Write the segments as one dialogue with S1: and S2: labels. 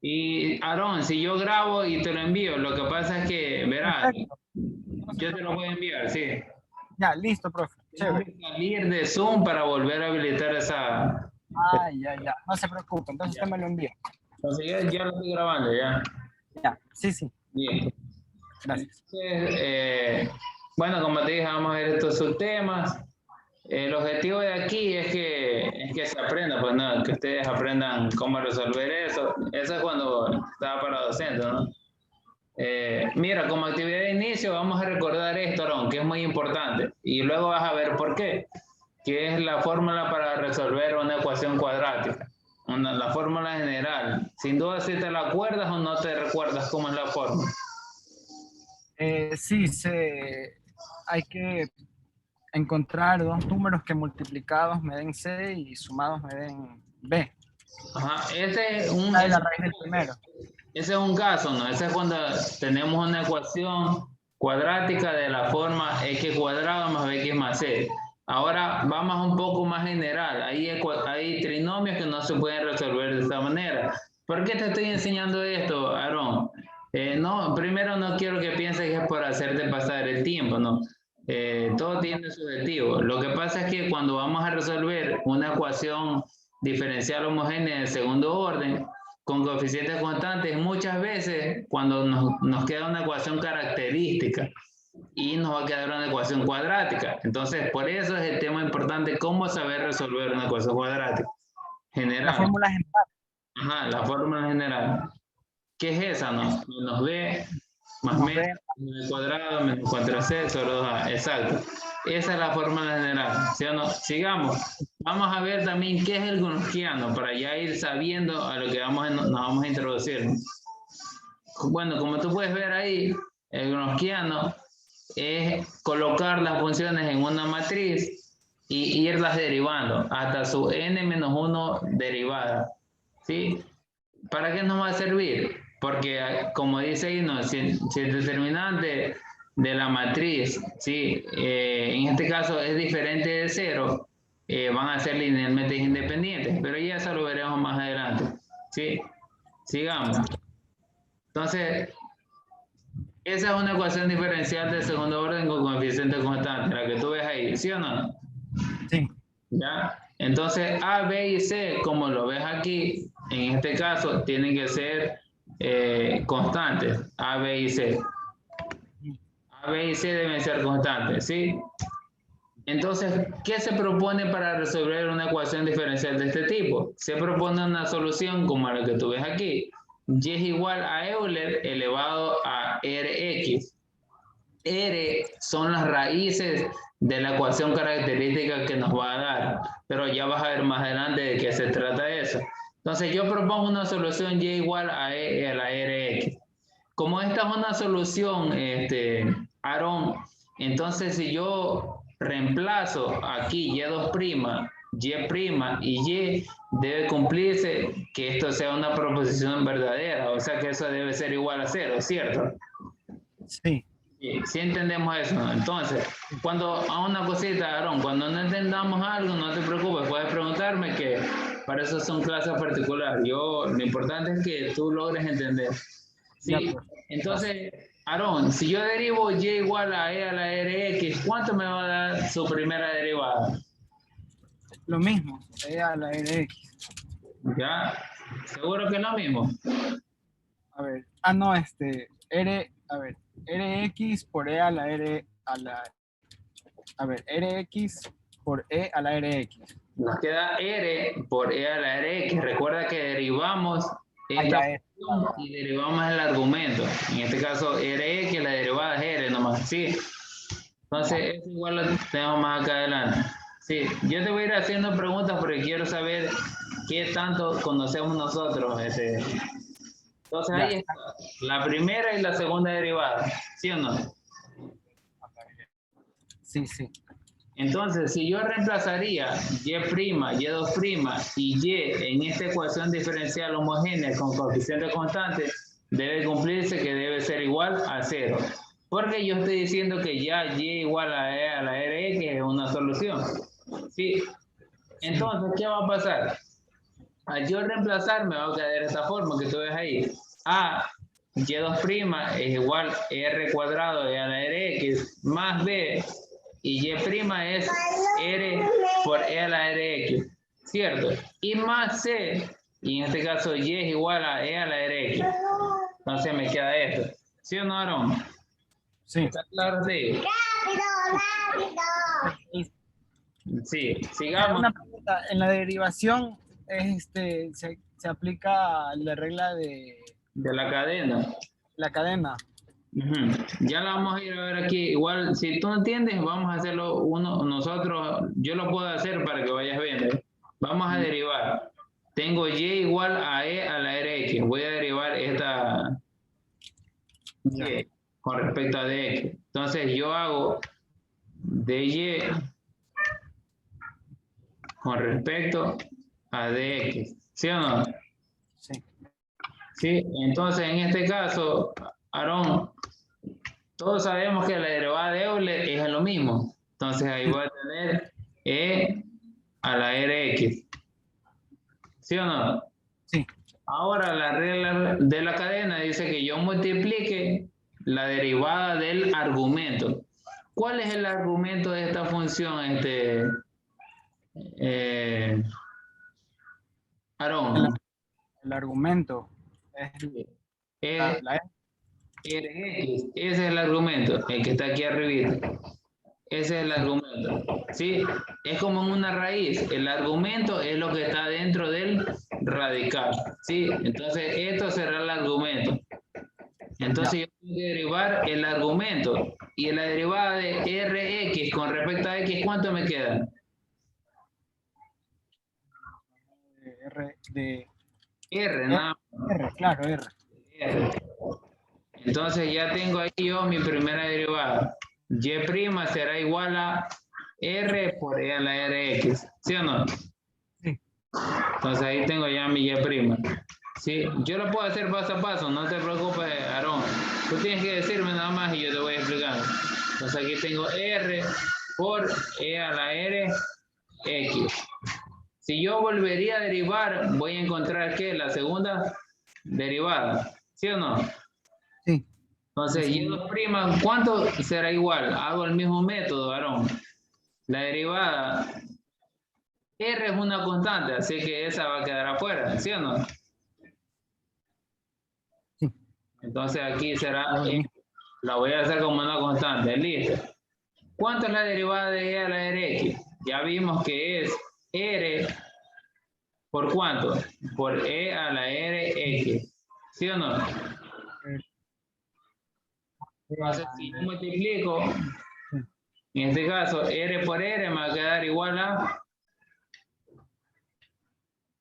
S1: Y Aarón, si yo grabo y te lo envío, lo que pasa es que, verás,
S2: Perfecto.
S1: yo te lo voy a enviar, sí.
S2: Ya, listo, profe.
S1: Tengo
S2: Chévere.
S1: que salir de Zoom para volver a habilitar esa.
S2: Ah, ya. No se preocupe. Entonces
S1: Ya.
S2: usted me lo envía.
S1: Entonces ya lo estoy grabando, ya.
S2: Ya, sí.
S1: Bien.
S2: Gracias.
S1: Entonces, bueno, como te dije, vamos a ver estos subtemas. El objetivo de aquí es que se aprenda, pues no, que ustedes aprendan cómo resolver eso. Eso es cuando estaba para docente, ¿no? Mira, como actividad de inicio vamos a recordar esto, Aaron, que es muy importante. Y luego vas a ver por qué. Que es la fórmula para resolver una ecuación cuadrática. La fórmula general. Sin duda si te la acuerdas o no te recuerdas cómo es la fórmula.
S2: Sí, hay que encontrar dos números que multiplicados me den C y sumados me den B.
S1: Ajá, ese es un,
S2: Esa es la raíz del primero.
S1: ese es un caso, ¿no? Ese es cuando tenemos una ecuación cuadrática de la forma x cuadrado más bx más c. Ahora vamos un poco más general. Hay trinomios que no se pueden resolver de esta manera. ¿Por qué te estoy enseñando esto, Aarón? No, primero no quiero que pienses que es por hacerte pasar el tiempo, ¿no? Todo tiene su objetivo. Lo que pasa es que cuando vamos a resolver una ecuación diferencial homogénea de segundo orden, con coeficientes constantes, muchas veces cuando nos queda una ecuación característica y nos va a quedar una ecuación cuadrática. Entonces, por eso es el tema importante, cómo saber resolver una ecuación cuadrática
S2: La
S1: general.
S2: fórmula general.
S1: Ajá, la fórmula general. ¿Qué es esa, no? Menos b más
S2: Menos
S1: menos
S2: B.
S1: cuadrado menos 4c sobre 2a. Exacto. Esa es la fórmula general. ¿Sí o no? Sigamos. Vamos a ver también qué es el gaussiano para ya ir sabiendo a lo que nos vamos a introducir. Bueno, como tú puedes ver ahí, el gaussiano es colocar las funciones en una matriz y irlas derivando hasta su n-1 derivada. ¿Sí? ¿Para qué nos va a servir? Porque, como dice ahí, no, si el determinante de la matriz, ¿sí? En este caso es diferente de cero, van a ser linealmente independientes, pero ya eso lo veremos más adelante. ¿Sí? Sigamos. Entonces, esa es una ecuación diferencial de segundo orden con coeficiente constante, la que tú ves ahí, ¿sí o no?
S2: Sí.
S1: ¿Ya? Entonces, A, B y C, como lo ves aquí, en este caso, tienen que ser constantes, A, B y C. A, B y C deben ser constantes, ¿sí? Entonces, ¿qué se propone para resolver una ecuación diferencial de este tipo? Se propone una solución como la que tú ves aquí. Y es igual a Euler elevado a Rx. R son las raíces de la ecuación característica que nos va a dar, pero ya vas a ver más adelante de qué se trata eso. Entonces yo propongo una solución y igual a, a la Rx. Como esta es una solución, Aarón, entonces si yo reemplazo aquí y2', y debe cumplirse que esto sea una proposición verdadera, o sea que eso debe ser igual a 0, ¿cierto?
S2: Sí.
S1: Sí entendemos eso, ¿no? Entonces, cuando a una cosita, Aarón, cuando no entendamos algo, no te preocupes, puedes preguntarme que para eso son clases particulares. Lo importante es que tú logres entender.
S2: Ya,
S1: Sí,
S2: pues.
S1: entonces, Aarón, si yo derivo y igual a e a la rx, ¿cuánto me va a dar su primera derivada?
S2: Lo mismo. E a la Rx.
S1: ¿Ya? ¿Seguro que es lo mismo?
S2: A ver. Ah, no, a ver. Rx por E a la R a la. A ver, Rx por E a la Rx.
S1: Nos queda r por e a la rx. Recuerda que derivamos esta
S2: Ya es.
S1: función y derivamos el argumento. En este caso, rx, la derivada es r nomás. Sí. Entonces, eso igual lo tenemos más acá adelante. Sí, yo te voy a ir haciendo preguntas porque quiero saber qué tanto conocemos nosotros. Entonces,
S2: Ya.
S1: ahí está. La primera y la segunda derivada. ¿Sí o no?
S2: Sí, sí.
S1: Entonces, si yo reemplazaría y', y2' y y en esta ecuación diferencial homogénea con coeficiente constante, debe cumplirse que debe ser igual a 0. Porque yo estoy diciendo que ya y igual a e a la rx es una solución. ¿Sí? Entonces, ¿qué va a pasar? al yo reemplazar me va a quedar de esta forma que tú ves ahí. A, y2' es igual r cuadrado de a la rx más b, y y' es r por e a la rx, ¿cierto? Y más c, y en este caso y es igual a e a la rx. Entonces me queda esto. ¿Sí o no, Aarón?
S2: Sí.
S1: ¿Está claro? Sí. Sí, sigamos.
S2: Una pregunta, en la derivación se aplica la regla de
S1: De la cadena.
S2: la cadena.
S1: Ya la vamos a ir a ver aquí. Igual, si tú no entiendes, vamos a hacerlo uno nosotros. Yo lo puedo hacer para que vayas viendo. Vamos a derivar. Tengo y igual a e a la rx. Voy a derivar esta y con respecto a dx. Entonces yo hago dy con respecto a dx. ¿Sí o no?
S2: Sí.
S1: Sí, entonces en este caso, Aarón, todos sabemos que la derivada de Euler es lo mismo. Entonces ahí voy a tener e a la rx. ¿Sí o no?
S2: Sí.
S1: Ahora la regla de la cadena dice que yo multiplique la derivada del argumento. ¿Cuál es el argumento de esta función, Aarón?
S2: El argumento es la
S1: Rx, ese es el argumento, el que está aquí arriba. Ese es el argumento, ¿sí? Es como en una raíz. El argumento es lo que está dentro del radical, ¿sí? Entonces, esto será el argumento. Entonces, yo tengo que derivar el argumento. Y en la derivada de Rx con respecto a X, ¿cuánto me queda? R, nada más.
S2: R, claro, R.
S1: R. Entonces, ya tengo ahí yo mi primera derivada. Y' será igual a R por E a la Rx, ¿sí o no?
S2: Sí.
S1: Entonces ahí tengo ya mi Y'. Sí, yo lo puedo hacer paso a paso, no te preocupes, Aarón. Tú tienes que decirme nada más y yo te voy explicando. Entonces aquí tengo R por E a la Rx. Si yo volvería a derivar, voy a encontrar que la segunda derivada, ¿sí o no?
S2: Sí.
S1: Entonces, y2', ¿cuánto será igual? Hago el mismo método, Aarón. La derivada R es una constante, así que esa va a quedar afuera, ¿sí o no?
S2: Sí.
S1: Entonces aquí será, la voy a hacer como una constante, listo. ¿Cuánto es la derivada de E a la Rx? Ya vimos que es R por ¿cuánto? Por E a la Rx, ¿sí o no? Entonces, si yo multiplico, en este caso, R por R me va a quedar igual a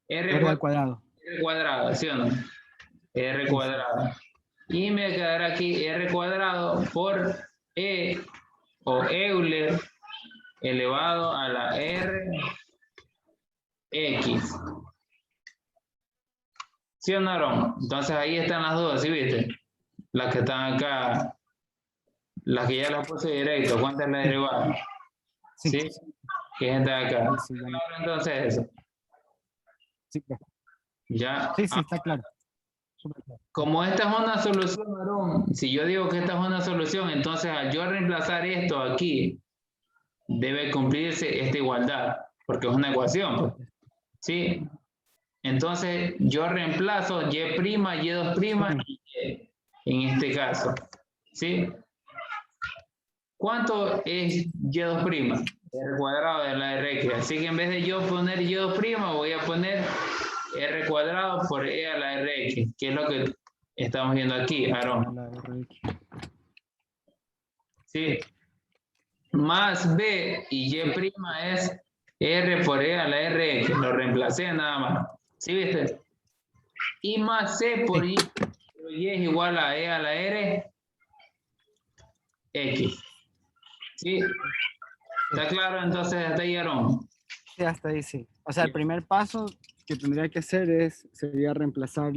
S2: R al cuadrado.
S1: R cuadrado, ¿sí o no? R cuadrado. Y me quedará aquí R cuadrado por E o Euler elevado a la Rx. ¿Sí o no, Aarón? Entonces ahí están las dos, ¿sí viste? Las que están acá, las que ya las puse directo. ¿Cuánta es la derivada? ¿Sí? Que está acá.
S2: Sí,
S1: entonces eso.
S2: Sí,
S1: Ya.
S2: sí, está claro.
S1: Como esta es una solución, Aarón, si yo digo que esta es una solución, entonces al yo reemplazar esto aquí, debe cumplirse esta igualdad, porque es una ecuación, ¿sí? Entonces yo reemplazo y', y2' y y en este caso, ¿sí? ¿Cuánto es y2'? R cuadrado de la Rx. Así que en vez de yo poner y2', voy a poner R cuadrado por E a la Rx, que es lo que estamos viendo aquí, Aarón. Sí. Más B y Y' es R por E a la Rx. Lo reemplacé nada más. ¿Sí viste? Y más C por Y. Y es igual a E a la Rx. ¿Sí? ¿Está claro entonces hasta ahí, Aarón?
S2: Sí, hasta ahí sí. O sea, el primer paso que tendría que hacer sería reemplazar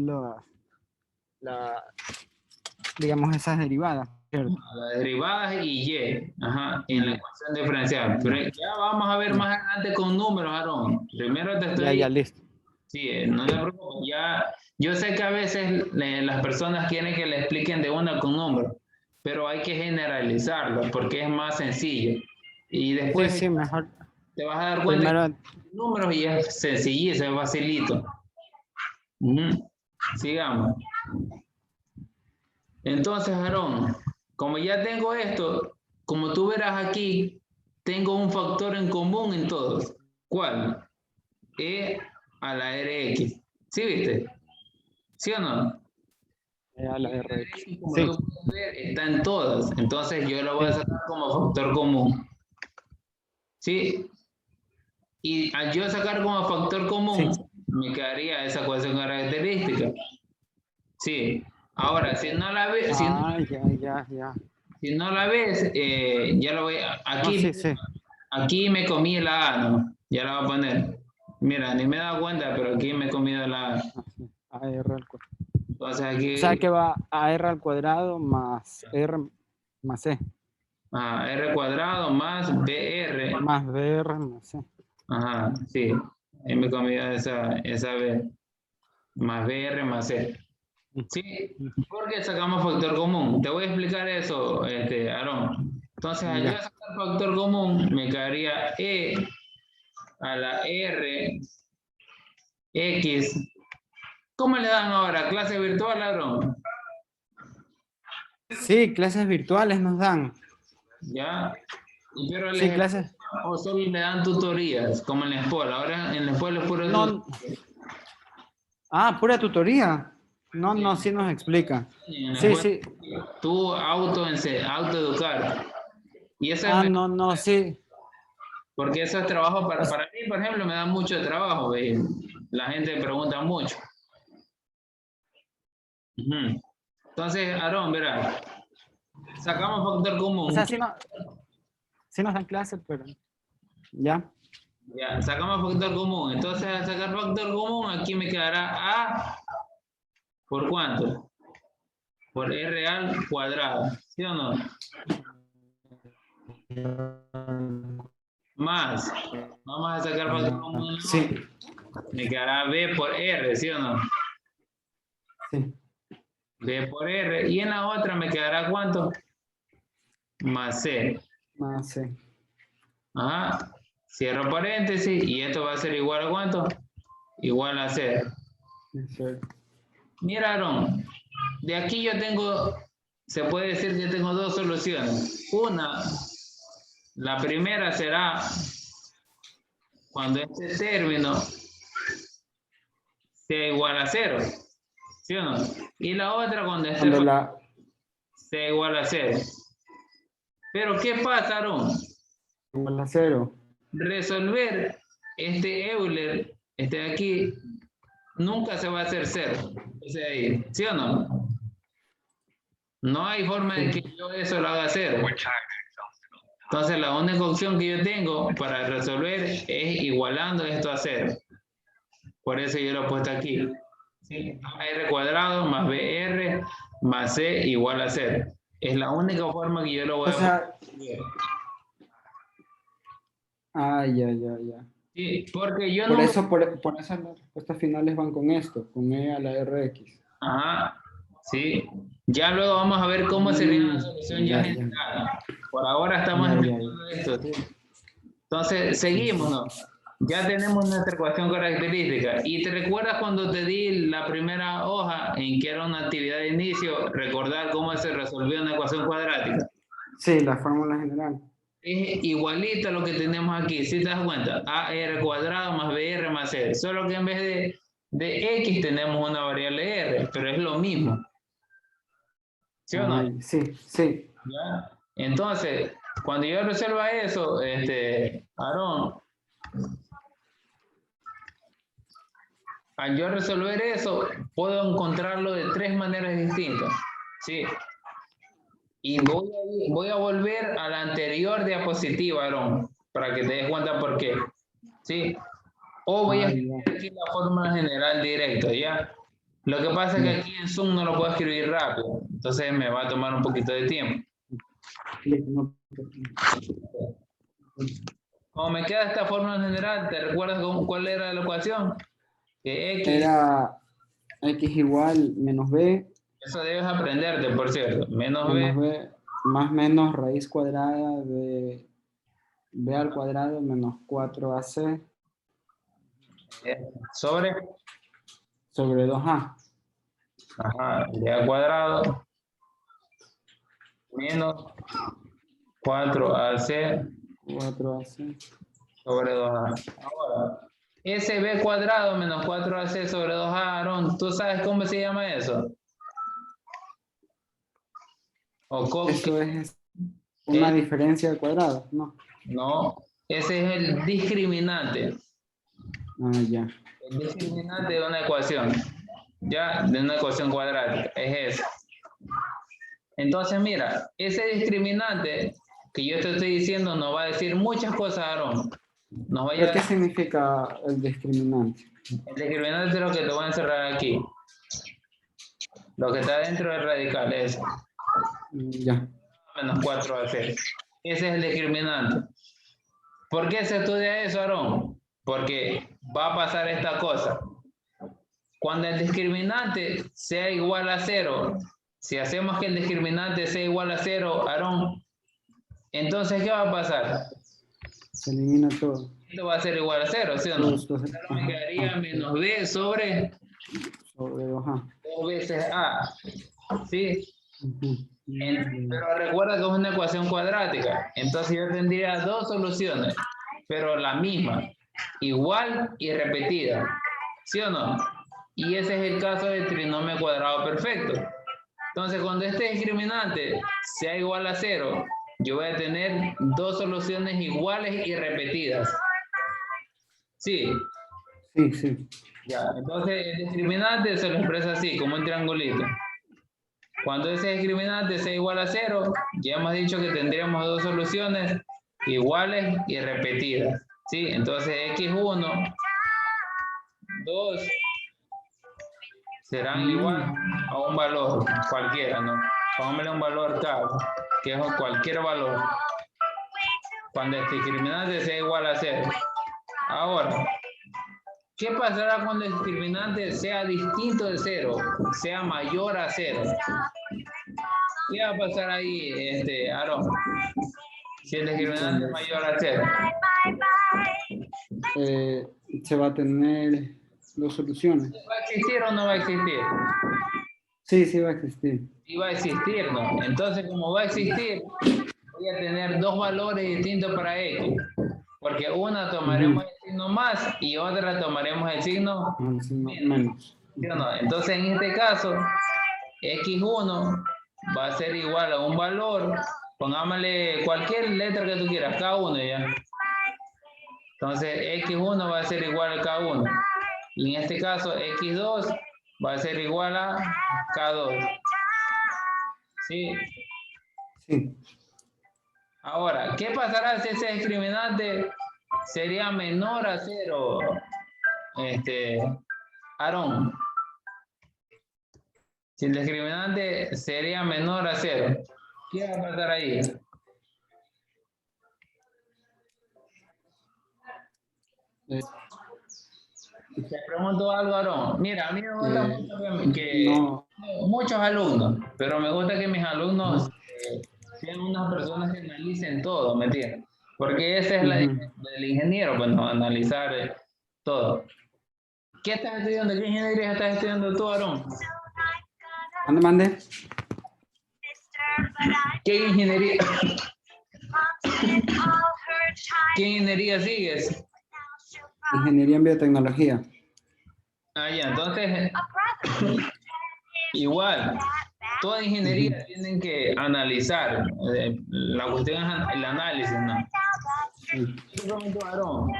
S2: digamos, esas derivadas, ¿cierto?
S1: Las derivadas y Y, ajá, en la ecuación diferencial. Pero ya vamos a ver más adelante con números, Aarón. Primero te estoy...
S2: Ya, listo.
S1: Sí, no te preocupes. Ya, yo sé que a veces las personas quieren que le expliquen de una con números, pero hay que generalizarlo porque es más sencillo. Y
S2: Sí,
S1: después
S2: sí, mejor.
S1: te vas a dar cuenta que
S2: Primero,
S1: números y es sencillísimo, es facilito. Ujú. Sigamos. Entonces, Aarón, como ya tengo esto, como tú verás aquí, tengo un factor en común en todos. ¿Cuál? E a la RX. ¿Sí viste? ¿Sí o no?
S2: a la RX.
S1: Como
S2: Sí,
S1: tú puedes ver, está en todas. Entonces yo lo voy a
S2: sí,
S1: sacar como factor común. ¿Sí? Y al yo sacar como factor
S2: sí.
S1: común, me quedaría esa ecuación característica. Sí. Ahora, si no la ves,
S2: Ah, ya, ya, ya.
S1: si no la ves, ya lo voy a,
S2: No,
S1: aquí,
S2: sí, sí.
S1: aquí me comí la A, ¿no? Ya la voy a poner. Mira, ni me he dado cuenta, pero aquí me he comido la A.
S2: Ah, sí. AR al cuadrado.
S1: Entonces
S2: O sea
S1: aquí,
S2: que va AR al cuadrado más R más C.
S1: R cuadrado más BR.
S2: Más BR más C.
S1: Ajá, sí. Ahí me he comido esa B. Más BR más C. Sí, porque sacamos factor común. Te voy a explicar eso, Aarón. Entonces, al yo
S2: Ya.
S1: sacar factor común, me quedaría E a la R, X. ¿Cómo le dan ahora? ¿Clase virtual, Aarón?
S2: Sí, clases virtuales nos dan.
S1: ¿Ya? Pero
S2: Sí,
S1: les
S2: clases.
S1: o solo le dan tutorías, como en la escuela. Ahora en la escuela es puro tutoría.
S2: No. Ah, pura tutoría. No, no, sí nos explica.
S1: En la
S2: Sí,
S1: escuela
S2: sí.
S1: tú autoeducar. Y eso es
S2: Ah,
S1: mejor,
S2: no, no, sí.
S1: porque eso es trabajo
S2: O
S1: para mí, por ejemplo, me da mucho trabajo. ¿Ve? La gente pregunta mucho. Ujú. Entonces, Aarón, verá, sacamos factor
S2: o
S1: común.
S2: sea, sí nos dan clases, pero ya.
S1: Ya, sacamos factor común. Entonces, al sacar factor común, aquí me quedará A por cuánto? Por R al cuadrado. ¿Sí o no? Más. Vamos a sacar factor común.
S2: Sí,
S1: Me quedará B por R, ¿sí o no?
S2: sí.
S1: B por R. Y en la otra me quedará ¿cuánto? Más C.
S2: Más C.
S1: Ajá. Cierro paréntesis y esto va a ser igual a ¿cuánto? Igual a C.
S2: Sí.
S1: Miraron, de aquí yo tengo, se puede decir que tengo dos soluciones. Una, la primera será cuando este término sea igual a cero, ¿sí o no? Y la otra cuando este
S2: Cuando la...
S1: sea igual a cero. Pero ¿qué pasa, Aaron?
S2: Igual a cero.
S1: Resolver este Euler, este de aquí, nunca se va a hacer cero. Ese ahí, ¿sí o no? No hay forma de que
S2: Sí.
S1: yo eso lo haga cero. Entonces la única opción que yo tengo para resolver es igualando esto a cero. Por eso yo lo he puesto aquí. ¿Sí? AR cuadrado más BR más C igual a cero. Es la única forma que yo lo voy
S2: O
S1: a poner.
S2: sea... Ah, ya, ya, ya.
S1: Sí, porque yo nunca...
S2: Por eso las respuestas finales van con esto, con E a la RX.
S1: Ajá, sí. Ya luego vamos a ver cómo sería la solución ya
S2: Ya, ya,
S1: general. Por ahora estamos
S2: ya, ya, ya.
S1: explicando esto. ¿Sí? Entonces,
S2: Sí,
S1: seguimos,
S2: sí.
S1: ¿no? Ya tenemos nuestra ecuación característica. ¿Y te recuerdas cuando te di la primera hoja en que era una actividad de inicio, recordar cómo se resolvió una ecuación cuadrática?
S2: Sí, la fórmula general.
S1: Es igualito a lo que tenemos aquí, si te das cuenta, AR cuadrado más BR más C, solo que en vez de X tenemos una variable R, pero es lo mismo, ¿sí o no?
S2: Ay, sí, sí.
S1: ¿Ya? Entonces, cuando yo resuelva eso, Aarón, al yo resolver eso, puedo encontrarlo de tres maneras distintas, ¿sí? Y voy a volver a la anterior diapositiva, Aarón, para que te des cuenta por qué, ¿sí? O voy a
S2: Ay,
S1: escribir
S2: ya,
S1: aquí la fórmula general directo, ¿ya? Lo que pasa es que
S2: ya.
S1: aquí en Zoom no lo puedo escribir rápido, entonces me va a tomar un poquito de tiempo.
S2: No,
S1: Como me queda esta fórmula general, ¿te recuerdas cuál era la ecuación? Que X,
S2: Era X igual menos B,
S1: eso debes aprenderte, por cierto. Menos
S2: menos
S1: B
S2: B, más menos raíz cuadrada de B al cuadrado menos 4AC
S1: sobre,
S2: sobre 2A.
S1: ajá, B al cuadrado menos 4AC
S2: 4AC.
S1: sobre 2A. Ahora, ese B cuadrado menos 4AC sobre 2A, Aarón, ¿tú sabes cómo se llama eso? O
S2: Eso es una diferencia de cuadrado, ¿no?
S1: no, ese es el discriminante.
S2: Ah, ya.
S1: El discriminante de una ecuación, ya, de una ecuación cuadrática, es eso. Entonces, mira, ese discriminante que yo te estoy diciendo nos va a decir muchas cosas, Aarón. Nos va a
S2: ¿Pero qué
S1: llevar,
S2: significa el discriminante?
S1: el discriminante es lo que te voy a encerrar aquí. Lo que está dentro del radical es
S2: Ya.
S1: menos 4AC. Ese es el discriminante. ¿Por qué se estudia eso, Aarón? Porque va a pasar esta cosa. Cuando el discriminante sea igual a 0, si hacemos que el discriminante sea igual a 0, Aarón, entonces, ¿qué va a pasar?
S2: Se elimina todo.
S1: Esto va a ser igual a 0, ¿sí o no?
S2: Todo
S1: Solo me quedaría menos b sobre
S2: sobre 2A.
S1: 2 veces a. ¿Sí?
S2: Ujú.
S1: Pero recuerda que es una ecuación cuadrática. Entonces yo tendría dos soluciones, pero la misma, igual y repetida. ¿Sí o no? Y ese es el caso del trinomio cuadrado perfecto. Entonces, cuando este discriminante sea igual a 0, yo voy a tener dos soluciones iguales y repetidas. Sí,
S2: Sí, sí.
S1: ya. Entonces, el discriminante se lo expresa así, como un triangulito. Cuando ese discriminante sea igual a 0, ya hemos dicho que tendríamos dos soluciones iguales y repetidas. ¿Sí? Entonces, x1, 2 serán igual a un valor cualquiera, ¿no? Pongámosle un valor k, que es cualquier valor. Cuando el discriminante sea igual a 0. Ahora, ¿qué pasará cuando el discriminante sea distinto de 0? Sea mayor a 0. ¿Qué va a pasar ahí, Aarón? Si el discriminante es mayor a 0.
S2: Se va a tener dos soluciones.
S1: ¿Va a existir o no va a existir?
S2: Sí, sí va a existir.
S1: Sí va a existir, ¿no? Entonces, como va a existir, voy a tener dos valores distintos para x. Porque una tomaremos el signo más y otra tomaremos el signo
S2: Menos.
S1: ¿sí o no? Entonces, en este caso, x1 va a ser igual a un valor, pongámosle cualquier letra que tú quieras, k1 ya. Entonces, x1 va a ser igual a k1. Y en este caso, x2 va a ser igual a k2. ¿Sí?
S2: Sí.
S1: Ahora, ¿qué pasará si ese discriminante sería menor a 0? Aarón. Si el discriminante sería menor a 0, ¿qué va a pasar ahí? Te pregunto algo, Aarón. Mira, a mí me gusta mucho que
S2: no.
S1: muchos alumnos, pero me gusta que mis alumnos sean unas personas que analicen todo, ¿me entiendes? Porque esa es la del ingeniero, pues no, analizar todo. ¿Qué estás estudiando? ¿Qué ingeniería estás estudiando tú, Aarón?
S2: Mande.
S1: ¿Qué ingeniería? ¿Qué ingeniería sigues?
S2: Ingeniería en biotecnología.
S1: Ah, ya, entonces, igual, toda ingeniería tienen que analizar. La cuestión es el análisis, ¿no?
S2: Sí.
S1: Yo te pregunto, Aarón,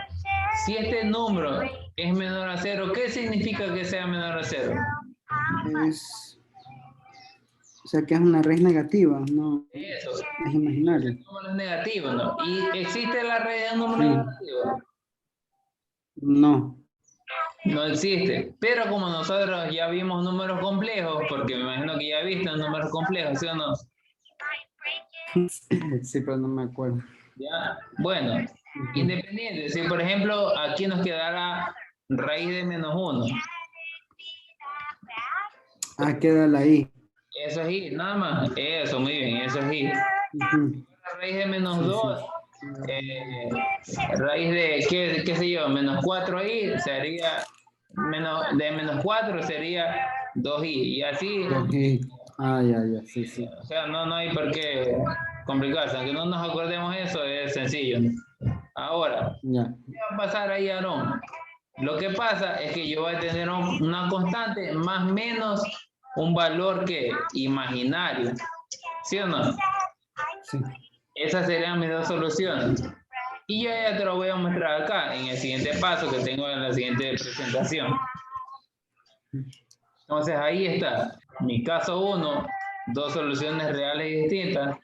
S1: si este número es menor a 0, ¿qué significa que sea menor a 0?
S2: O sea, que es una raíz negativa, no
S1: Eso.
S2: es imaginario.
S1: El número es negativo, ¿no? ¿Y existe la raíz de un número negativo?
S2: No.
S1: No existe. Pero como nosotros ya vimos números complejos, porque me imagino que ya viste números complejos, ¿sí o no?
S2: Sí, pero no me acuerdo.
S1: ¿Ya? Bueno, independiente. Si por ejemplo aquí nos quedara raíz de menos 1.
S3: Ah, queda la I.
S1: Eso es I, nada más. Eso, muy bien, eso es I.
S3: Ujú.
S1: Raíz de menos
S3: Sí,
S1: 2, raíz de, qué sé yo, menos 4i sería, de menos 4 sería 2i. Y así,
S3: I. Ah, ya, sí, sí.
S1: o sea, no hay por qué complicarse. Aunque no nos acordemos eso, es sencillo. Ahora,
S3: Ya.
S1: ¿qué va a pasar ahí, Aarón? Lo que pasa es que yo voy a tener una constante más o menos un valor que imaginario. ¿Sí o no?
S3: Sí.
S1: Esas serían mis dos soluciones. Y yo ya te lo voy a mostrar acá, en el siguiente paso que tengo en la siguiente presentación. Entonces ahí está, mi caso 1, dos soluciones reales y distintas,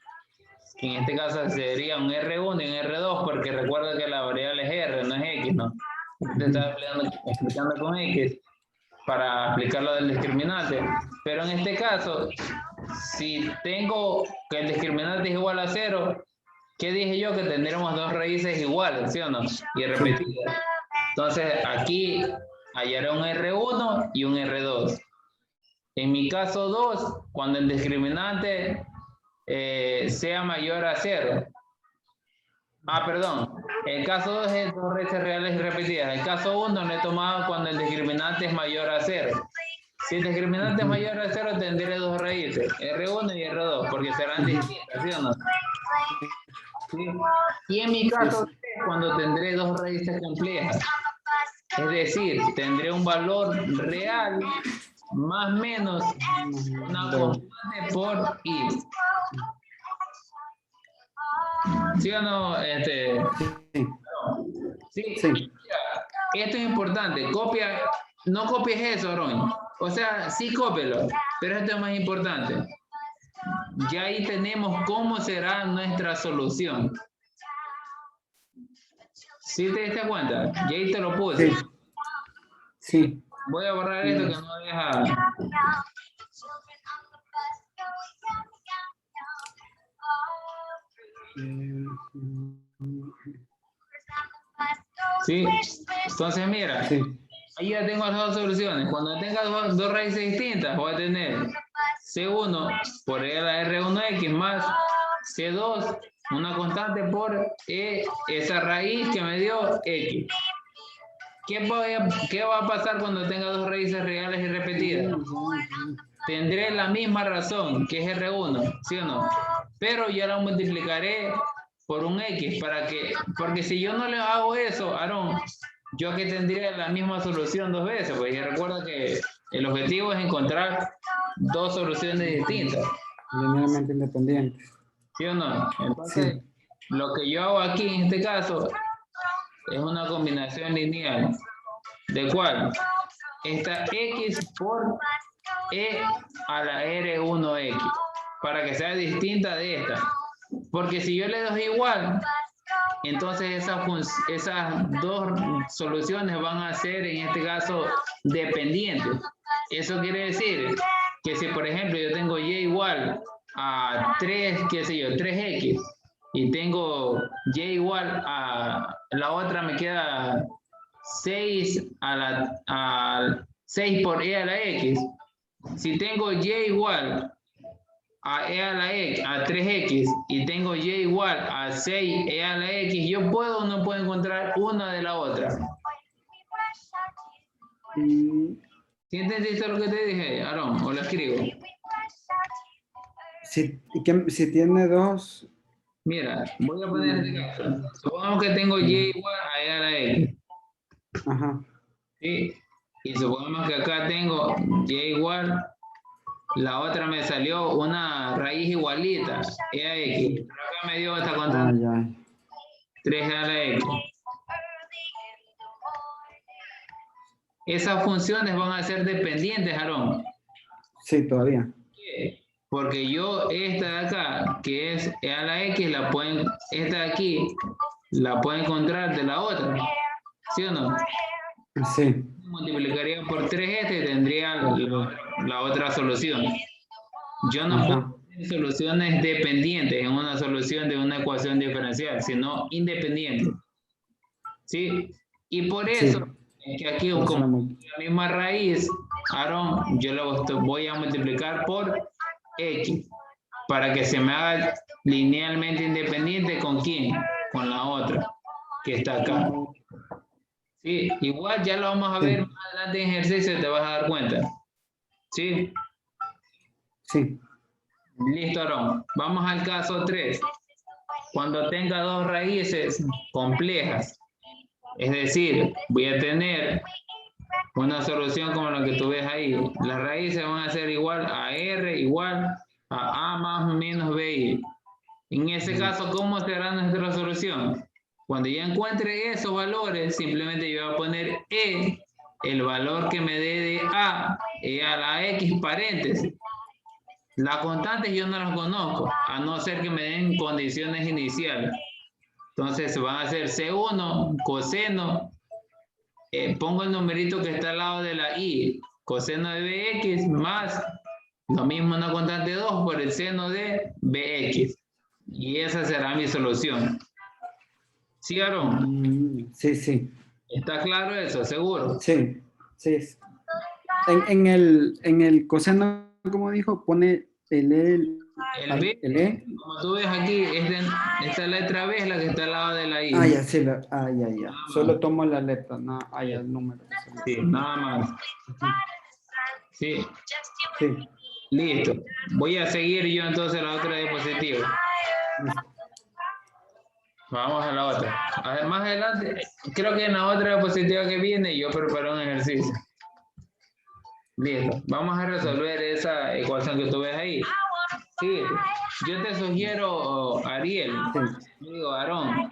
S1: que en este caso sería un R1 y un R2, porque recuerda que la variable es R, no es X, ¿no? Te estaba explicando con X para explicar lo del discriminante. Pero en este caso, si tengo que el discriminante es igual a 0, ¿qué dije yo? Que tendremos dos raíces iguales, ¿sí o no? Y repetidas. Entonces, aquí hallaré un R1 y un R2. En mi caso 2, cuando el discriminante sea mayor a 0. Ah, perdón. El caso 2 es dos raíces reales y repetidas. El caso 1 lo he tomado cuando el discriminante es mayor a 0. Si el discriminante es mayor a 0, tendré dos raíces, R1 y R2, porque serán distintas, ¿sí o no? ¿Sí? Y en mi caso, cuando tendré dos raíces complejas, es decir, tendré un valor real más o menos una constante por i. ¿Sí o no? Sí. Esto es importante. No copies eso, Ron. O sea, sí cópielo, pero esto es más importante. Ya ahí tenemos cómo será nuestra solución. ¿Sí te diste cuenta? Ya ahí te lo puse.
S3: Sí.
S1: Voy a borrar esto que no deja. Sí. Entonces, mira.
S3: Sí.
S1: Ahí ya tengo las dos soluciones. Cuando tenga dos raíces distintas, voy a tener C1 por E a la R1X más C2, una constante por E, esa raíz que me dio X. ¿Qué va a pasar cuando tenga dos raíces reales y repetidas? Tendré la misma razón, que es R1, ¿sí o no? Pero ya la multiplicaré por un X, porque si yo no le hago eso, Aarón, yo que tendría la misma solución dos veces, pues y recuerda que el objetivo es encontrar dos soluciones distintas.
S3: Linealmente independientes.
S1: ¿Sí o no? Entonces, lo que yo hago aquí en este caso es una combinación lineal. ¿De cuál? Esta X por E a la R1X, para que sea distinta de esta. Porque si yo le doy igual, entonces esas dos soluciones van a ser, en este caso, dependientes. Eso quiere decir que si, por ejemplo, yo tengo y igual a 3, qué sé yo, 3x, y tengo y igual a la otra, me queda 6 a 6 por e a la x. Si tengo y igual a e a la x, a 3x, y tengo y igual a 6 e a la x, ¿yo puedo o no puedo encontrar una de la otra? ¿Sí entendiste lo que te dije, Aarón? ¿O lo escribo?
S3: Si tiene dos...
S1: Mira, voy a poner este caso. Supongamos que tengo y igual a e a la x.
S3: Ajá.
S1: ¿Sí? Y supongamos que acá tengo y igual, la otra me salió una raíz igualita, e a x. Pero acá me dio esta constante, 3 a la x. Esas funciones van a ser dependientes, Aarón.
S3: Sí, todavía.
S1: Porque yo esta de acá, que es e a la x, esta de aquí, la puedo encontrar de la otra. ¿Sí o no?
S3: Sí.
S1: Multiplicaría por 3 y tendría la otra solución. Yo no puedo tener soluciones dependientes en una solución de una ecuación diferencial, sino independientes. ¿Sí? Y por eso Es que aquí
S3: No suena
S1: como
S3: muy-
S1: la misma raíz, Aarón, yo lo voy a multiplicar por X para que se me haga linealmente independiente con quién, con la otra que está acá. Sí, igual ya lo vamos a ver
S3: Sí.
S1: más adelante en ejercicio, te vas a dar cuenta. Sí,
S3: Sí.
S1: listo, Aarón. Vamos al caso 3. Cuando tenga dos raíces complejas, es decir, voy a tener una solución como la que tú ves ahí. Las raíces van a ser igual a R igual a más o menos BI. En ese caso, ¿cómo será nuestra solución? Cuando ya encuentre esos valores, simplemente yo voy a poner E, el valor que me dé de A, E a la X paréntesis. Las constantes yo no las conozco, a no ser que me den condiciones iniciales. Entonces van a ser C1, coseno, pongo el numerito que está al lado de la I, coseno de BX más lo mismo una constante 2 por el seno de BX. Y esa será mi solución. ¿Sí, Aarón?
S3: Sí, sí.
S1: ¿Está claro eso? ¿Seguro?
S3: Sí. Sí. En el coseno, como dijo, pone el E,
S1: El B,
S3: el E.
S1: como tú ves aquí, esta letra B es la que está al lado de la I.
S3: Ah, ya, sí. Ya. Solo tomo la letra, no, ya, el número.
S1: Sí, nada más. Sí,
S3: Sí.
S1: listo. Voy a seguir yo entonces la otra diapositiva. Vamos a la otra. Más adelante, creo que en la otra diapositiva que viene yo preparo un ejercicio. Listo. Vamos a resolver esa ecuación que tú ves ahí. Sí, yo te sugiero, Ariel, digo, Aarón,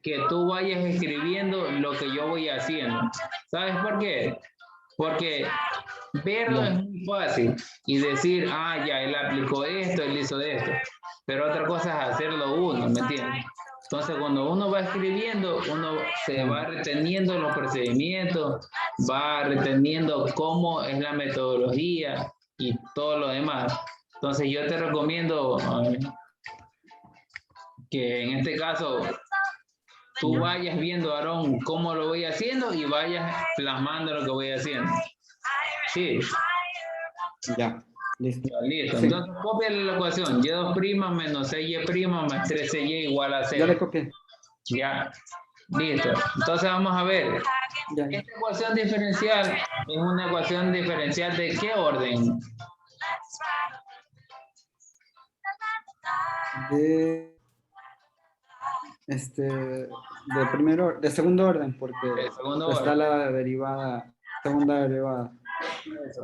S1: que tú vayas escribiendo lo que yo voy haciendo. ¿Sabes por qué? Porque verlo es muy fácil y decir, ah, ya, él aplicó esto, él hizo esto. Pero otra cosa es hacerlo uno, ¿me entiendes? Entonces, cuando uno va escribiendo, uno se va reteniendo los procedimientos, va reteniendo cómo es la metodología y todo lo demás. Entonces, yo te recomiendo que en este caso tú vayas viendo, Aarón, cómo lo voy haciendo y vayas plasmando lo que voy haciendo. Sí.
S3: Ya, listo.
S1: Ya, listo.
S3: Sí.
S1: Entonces, copia la ecuación. Y2' menos 6y' más 13y igual a 0.
S3: Ya le copié.
S1: Ya. Listo. Entonces, vamos a ver.
S3: Ya.
S1: Esta ecuación diferencial es una ecuación diferencial ¿de qué orden?
S3: De segundo orden, porque
S1: De segundo
S3: está
S1: orden.
S3: la derivada, segunda derivada.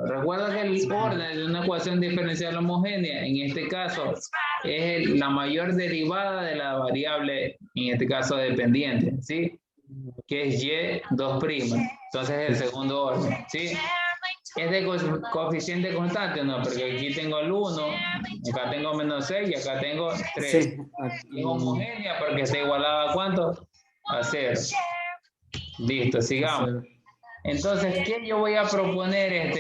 S1: Recuerda que el orden de una ecuación diferencial homogénea, en este caso, es la mayor derivada de la variable, en este caso dependiente, ¿sí? Que es y2'. Entonces es el segundo orden, ¿sí? ¿Es de coeficiente constante o no? Porque aquí tengo el 1, acá tengo menos 6 y acá tengo 3.
S3: Sí.
S1: Es homogénea porque está igualada a ¿cuánto? A 0. Listo, sigamos. Entonces, ¿qué yo voy a proponer,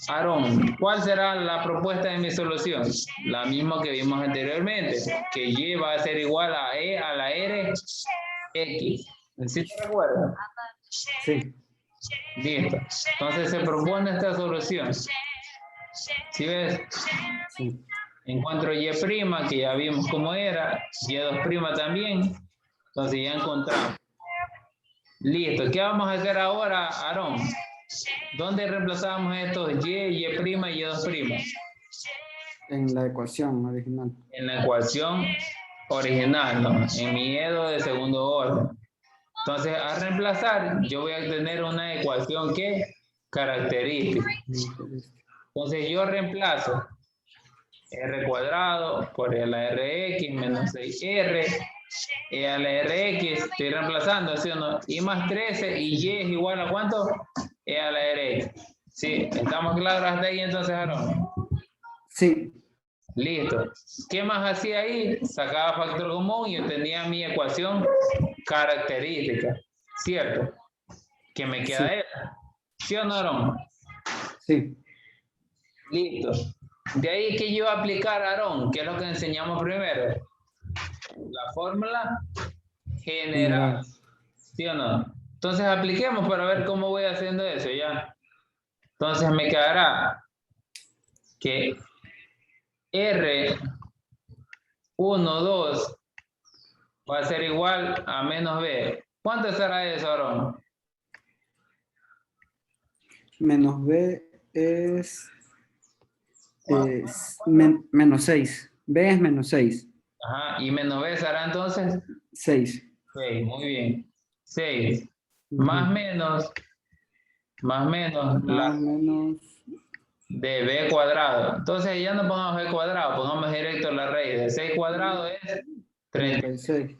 S1: Aarón? ¿Cuál será la propuesta de mi solución? La misma que vimos anteriormente, que y va a ser igual a e a la r x. ¿Sí te recuerdas?
S3: Sí.
S1: Listo. Entonces se propone esta solución. ¿Sí ves?
S3: Sí.
S1: Encuentro y', que ya vimos cómo era, y2' también. Entonces ya encontramos. Listo. ¿Qué vamos a hacer ahora, Aarón? ¿Dónde reemplazamos estos y', y y2'?
S3: En la ecuación original.
S1: En la ecuación original, ¿no? En mi EDO de segundo orden. Entonces, al reemplazar, yo voy a tener una ecuación que característica. Entonces, yo reemplazo r cuadrado por la rx menos 6r e a la rx, estoy reemplazando, ¿sí o no? Y más 13 y y es igual a ¿cuánto? E a la rx. ¿Sí? ¿Estamos claros hasta ahí entonces, Aarón?
S3: Sí.
S1: Listo. ¿Qué más hacía ahí? Sacaba factor común y obtenía mi ecuación característica. ¿Cierto? Que me queda esa. ¿Sí o no, Aarón?
S3: Sí.
S1: Listo. De ahí que yo aplicar, Aarón, que es lo que enseñamos primero. La fórmula general. ¿Sí o no? Entonces apliquemos para ver cómo voy haciendo eso, ¿ya? Entonces me quedará que R12 va a ser igual a menos B. ¿Cuánto será eso, Aarón?
S3: Menos B es menos 6. B es menos 6.
S1: Ajá, y menos B será entonces
S3: 6.
S1: 6, muy bien. 6 más
S3: Ujú.
S1: menos la
S3: Más menos
S1: de B cuadrado. Entonces ya no pongamos B cuadrado, pongamos directo la raíz de 6 cuadrado es 30.
S3: 36.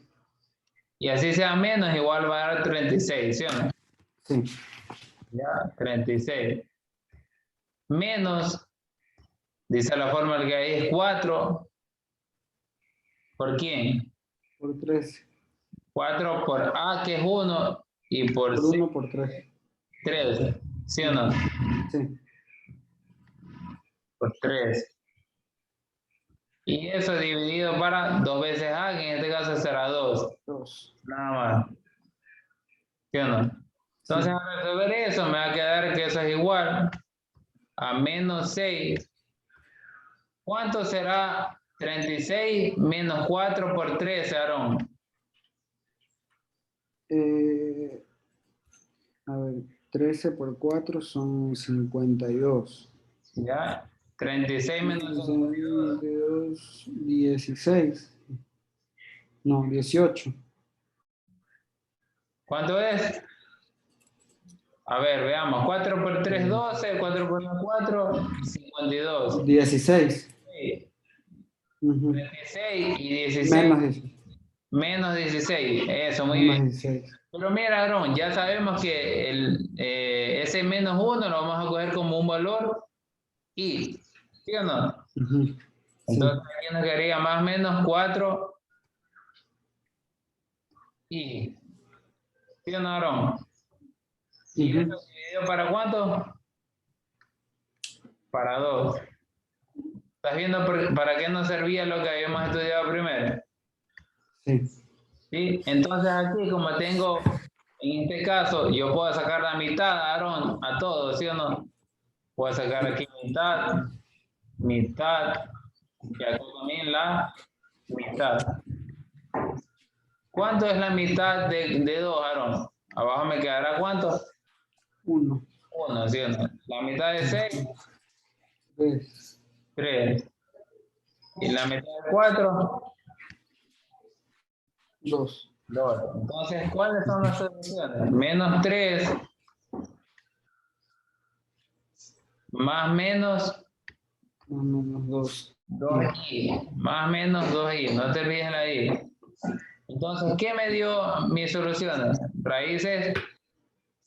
S1: Y así sea menos, igual va a dar 36, ¿sí o no?
S3: Sí.
S1: Ya, 36. Menos, dice la fórmula que hay es 4. ¿Por quién?
S3: Por 13.
S1: 4 por A, que es 1, y por
S3: Por
S1: C,
S3: 1 por 3.
S1: 3. ¿Sí o no?
S3: Sí.
S1: Por 3. Y eso dividido para 2 veces A, que en este caso será 2.
S3: 2.
S1: Nada más. ¿Sí o no? Entonces,
S3: Sí.
S1: al resolver eso, me va a quedar que eso es igual a menos 6. ¿Cuánto será 36 menos 4 por 13, Aarón?
S3: A ver, 13 por 4 son 52.
S1: ¿Ya? 36 menos 52.
S3: 52, 16. No, 18.
S1: ¿Cuánto es? A ver, veamos. 4 por 3, 12. 4 por 1, 4. 52.
S3: 16.
S1: Sí,
S3: Ujú.
S1: 36 y 16
S3: Menos 16.
S1: menos 16. Eso, muy
S3: Menos
S1: bien.
S3: 16.
S1: Pero mira, Aarón, ya sabemos que ese menos 1 lo vamos a coger como un valor y, ¿sí o no?
S3: Ujú.
S1: Entonces
S3: Sí.
S1: aquí nos quedaría más o menos 4 y, ¿sí o no, Aarón? ¿Y eso
S3: Ujú.
S1: dividido para cuánto? Para 2. ¿Estás viendo para qué nos servía lo que habíamos estudiado primero?
S3: Sí.
S1: ¿Sí? Entonces aquí, como tengo, en este caso, yo puedo sacar la mitad, Aarón, a todos, ¿sí o no? Puedo sacar aquí mitad, mitad, y aquí también la mitad. ¿Cuánto es la mitad de 2, Aarón? Abajo me quedará ¿cuánto?
S3: 1.
S1: 1, ¿sí o no? La mitad de 6,
S3: 3.
S1: 3. Y la mitad de 4,
S3: 2.
S1: 2. Entonces, ¿cuáles son las soluciones? Menos 3 más menos
S3: Menos 2.
S1: 2i, más menos 2i, no te olvides la i. Entonces, ¿qué me dio mis soluciones? Raíces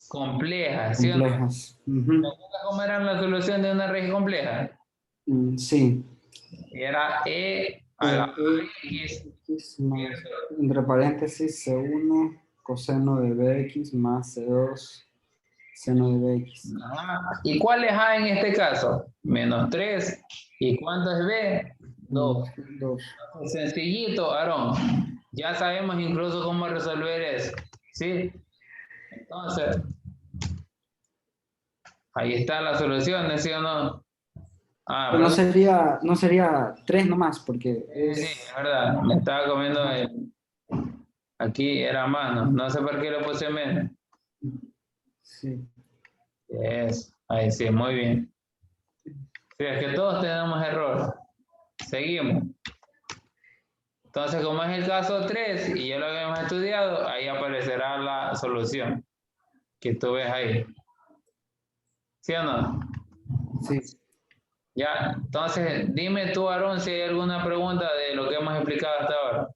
S1: complejas, ¿sí o no?
S3: Complejas.
S1: ¿Te
S3: Ujú.
S1: acuerdas cómo eran las soluciones de una raíz compleja?
S3: Sí.
S1: Era e a la x.
S3: X más, entre paréntesis, C1 coseno de BX más C2 seno de BX.
S1: Ajá. ¿Y cuál es a en este caso? Menos 3. ¿Y cuánto es b? 2.
S3: 2.
S1: Sencillito, Aarón. Ya sabemos incluso cómo resolver eso. ¿Sí? Entonces, ahí está la solución, ¿sí o no? Ah,
S3: Pero
S1: perdón.
S3: no sería 3 nomás, porque
S1: Sí,
S3: es...
S1: es verdad. Me estaba comiendo
S3: Ajá.
S1: aquí era mano. No sé por qué le puse menos.
S3: Sí.
S1: Ahí sí, muy bien. Sí, es que todos tenemos error. Seguimos. Entonces, como es el caso 3 y ya lo habíamos estudiado, ahí aparecerá la solución que tú ves ahí. ¿Sí o no?
S3: Sí.
S1: Ya, entonces dime tú, Aarón, si hay alguna pregunta de lo que hemos explicado hasta ahora.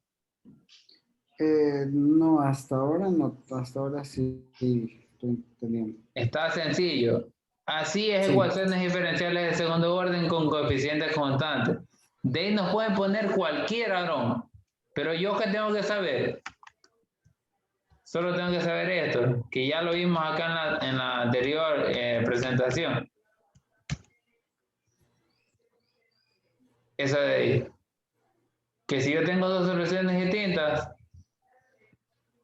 S3: No, hasta ahora no. Hasta ahora sí, sí estoy entendiendo.
S1: Está sencillo. Así es
S3: Sí.
S1: ecuaciones diferenciales de segundo orden con coeficientes constantes. De ahí nos pueden poner cualquier, Aarón. Pero yo que tengo que saber, solo tengo que saber esto, que ya lo vimos acá en la anterior presentación. Esa de ahí. Que si yo tengo dos soluciones distintas,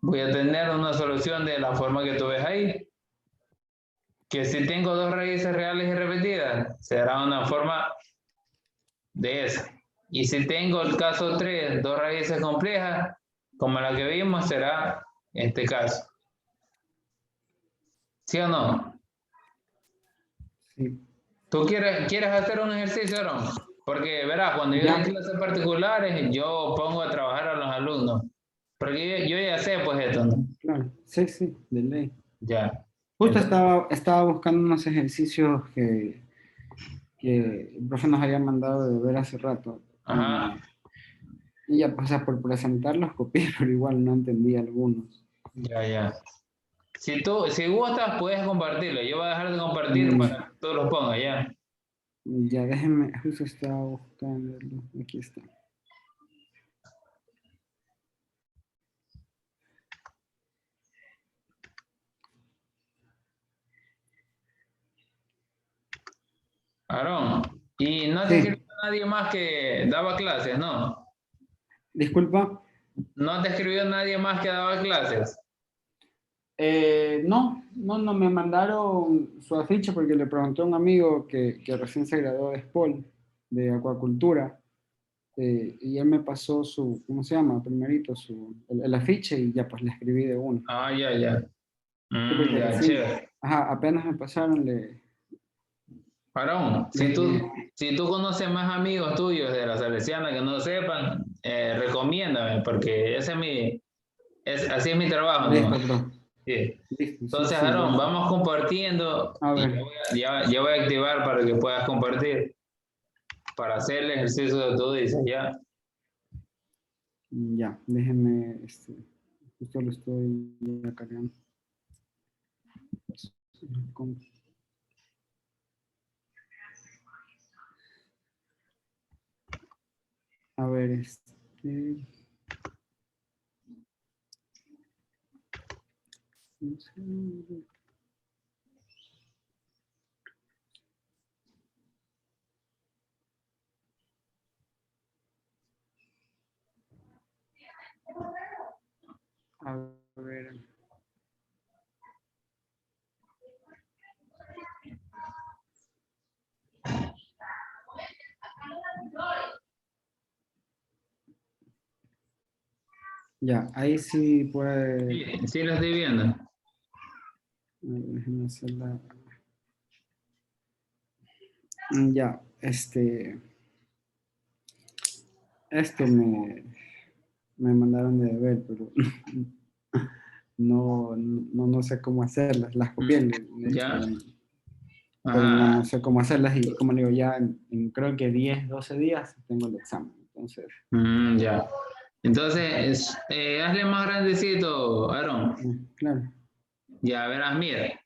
S1: voy a tener una solución de la forma que tú ves ahí. Que si tengo dos raíces reales y repetidas, será una forma de esa. Y si tengo el caso 3, dos raíces complejas, como la que vimos, será este caso. ¿Sí o no?
S3: Sí.
S1: ¿Tú quieres hacer un ejercicio, Aaron? Porque verás, cuando yo
S3: Ya.
S1: doy clases particulares, yo pongo a trabajar a los alumnos. Porque yo ya sé, pues, esto, ¿no?
S3: Claro, sí, sí, de ley.
S1: Ya.
S3: Justo
S1: Entonces,
S3: estaba buscando unos ejercicios que el profe nos había mandado de ver hace rato.
S1: ajá.
S3: Y ya, pues, o sea, por presentarlos copié, pero igual no entendí algunos.
S1: Ya, ya. Si gustas, puedes compartirlo. Yo voy a dejar de compartir
S3: Mm,
S1: para que tú los pongas, ya.
S3: Ya, déjenme, justo estaba buscándolo. Aquí está.
S1: Aarón, y no te
S3: Sí,
S1: escribió nadie más que daba clases, ¿no?
S3: disculpa.
S1: No te escribió nadie más que daba clases.
S3: No, me mandaron su afiche porque le pregunté a un amigo que recién se graduó de SPOL, de acuacultura, y él me pasó su, ¿cómo se llama? Primerito, el afiche y ya pues le escribí de uno.
S1: Ah, ya, ya.
S3: Sí, porque
S1: Ya,
S3: recién,
S1: chévere.
S3: ajá, apenas me pasaron,
S1: Aarón,
S3: le escribí.
S1: si tú conoces más amigos tuyos de la Salesiana que no sepan, recomiéndame, porque así es mi trabajo, ¿no?
S3: Listo, bro.
S1: Sí.
S3: Listo, sí,
S1: Entonces,
S3: sí,
S1: Aarón,
S3: ya.
S1: vamos compartiendo
S3: A
S1: y
S3: ver,
S1: ya voy a activar para que puedas compartir, para hacer el ejercicio de tú dices, ya.
S3: ya, déjenme, justo lo estoy ya cargando. A ver, a ver. Ya, ahí sí puede.
S1: Sí, sí lo estoy viendo.
S3: Déjenme hacerla. Ya, esto me mandaron de ver, pero no sé cómo hacerlas. Las copié, de hecho,
S1: Ya.
S3: pero no
S1: Ajá.
S3: sé cómo hacerlas y como le digo, ya en creo que 10 12 días tengo el examen. Entonces,
S1: Ya. Entonces, hazle más grandecito, Aaron.
S3: claro.
S1: Ya verás, mira.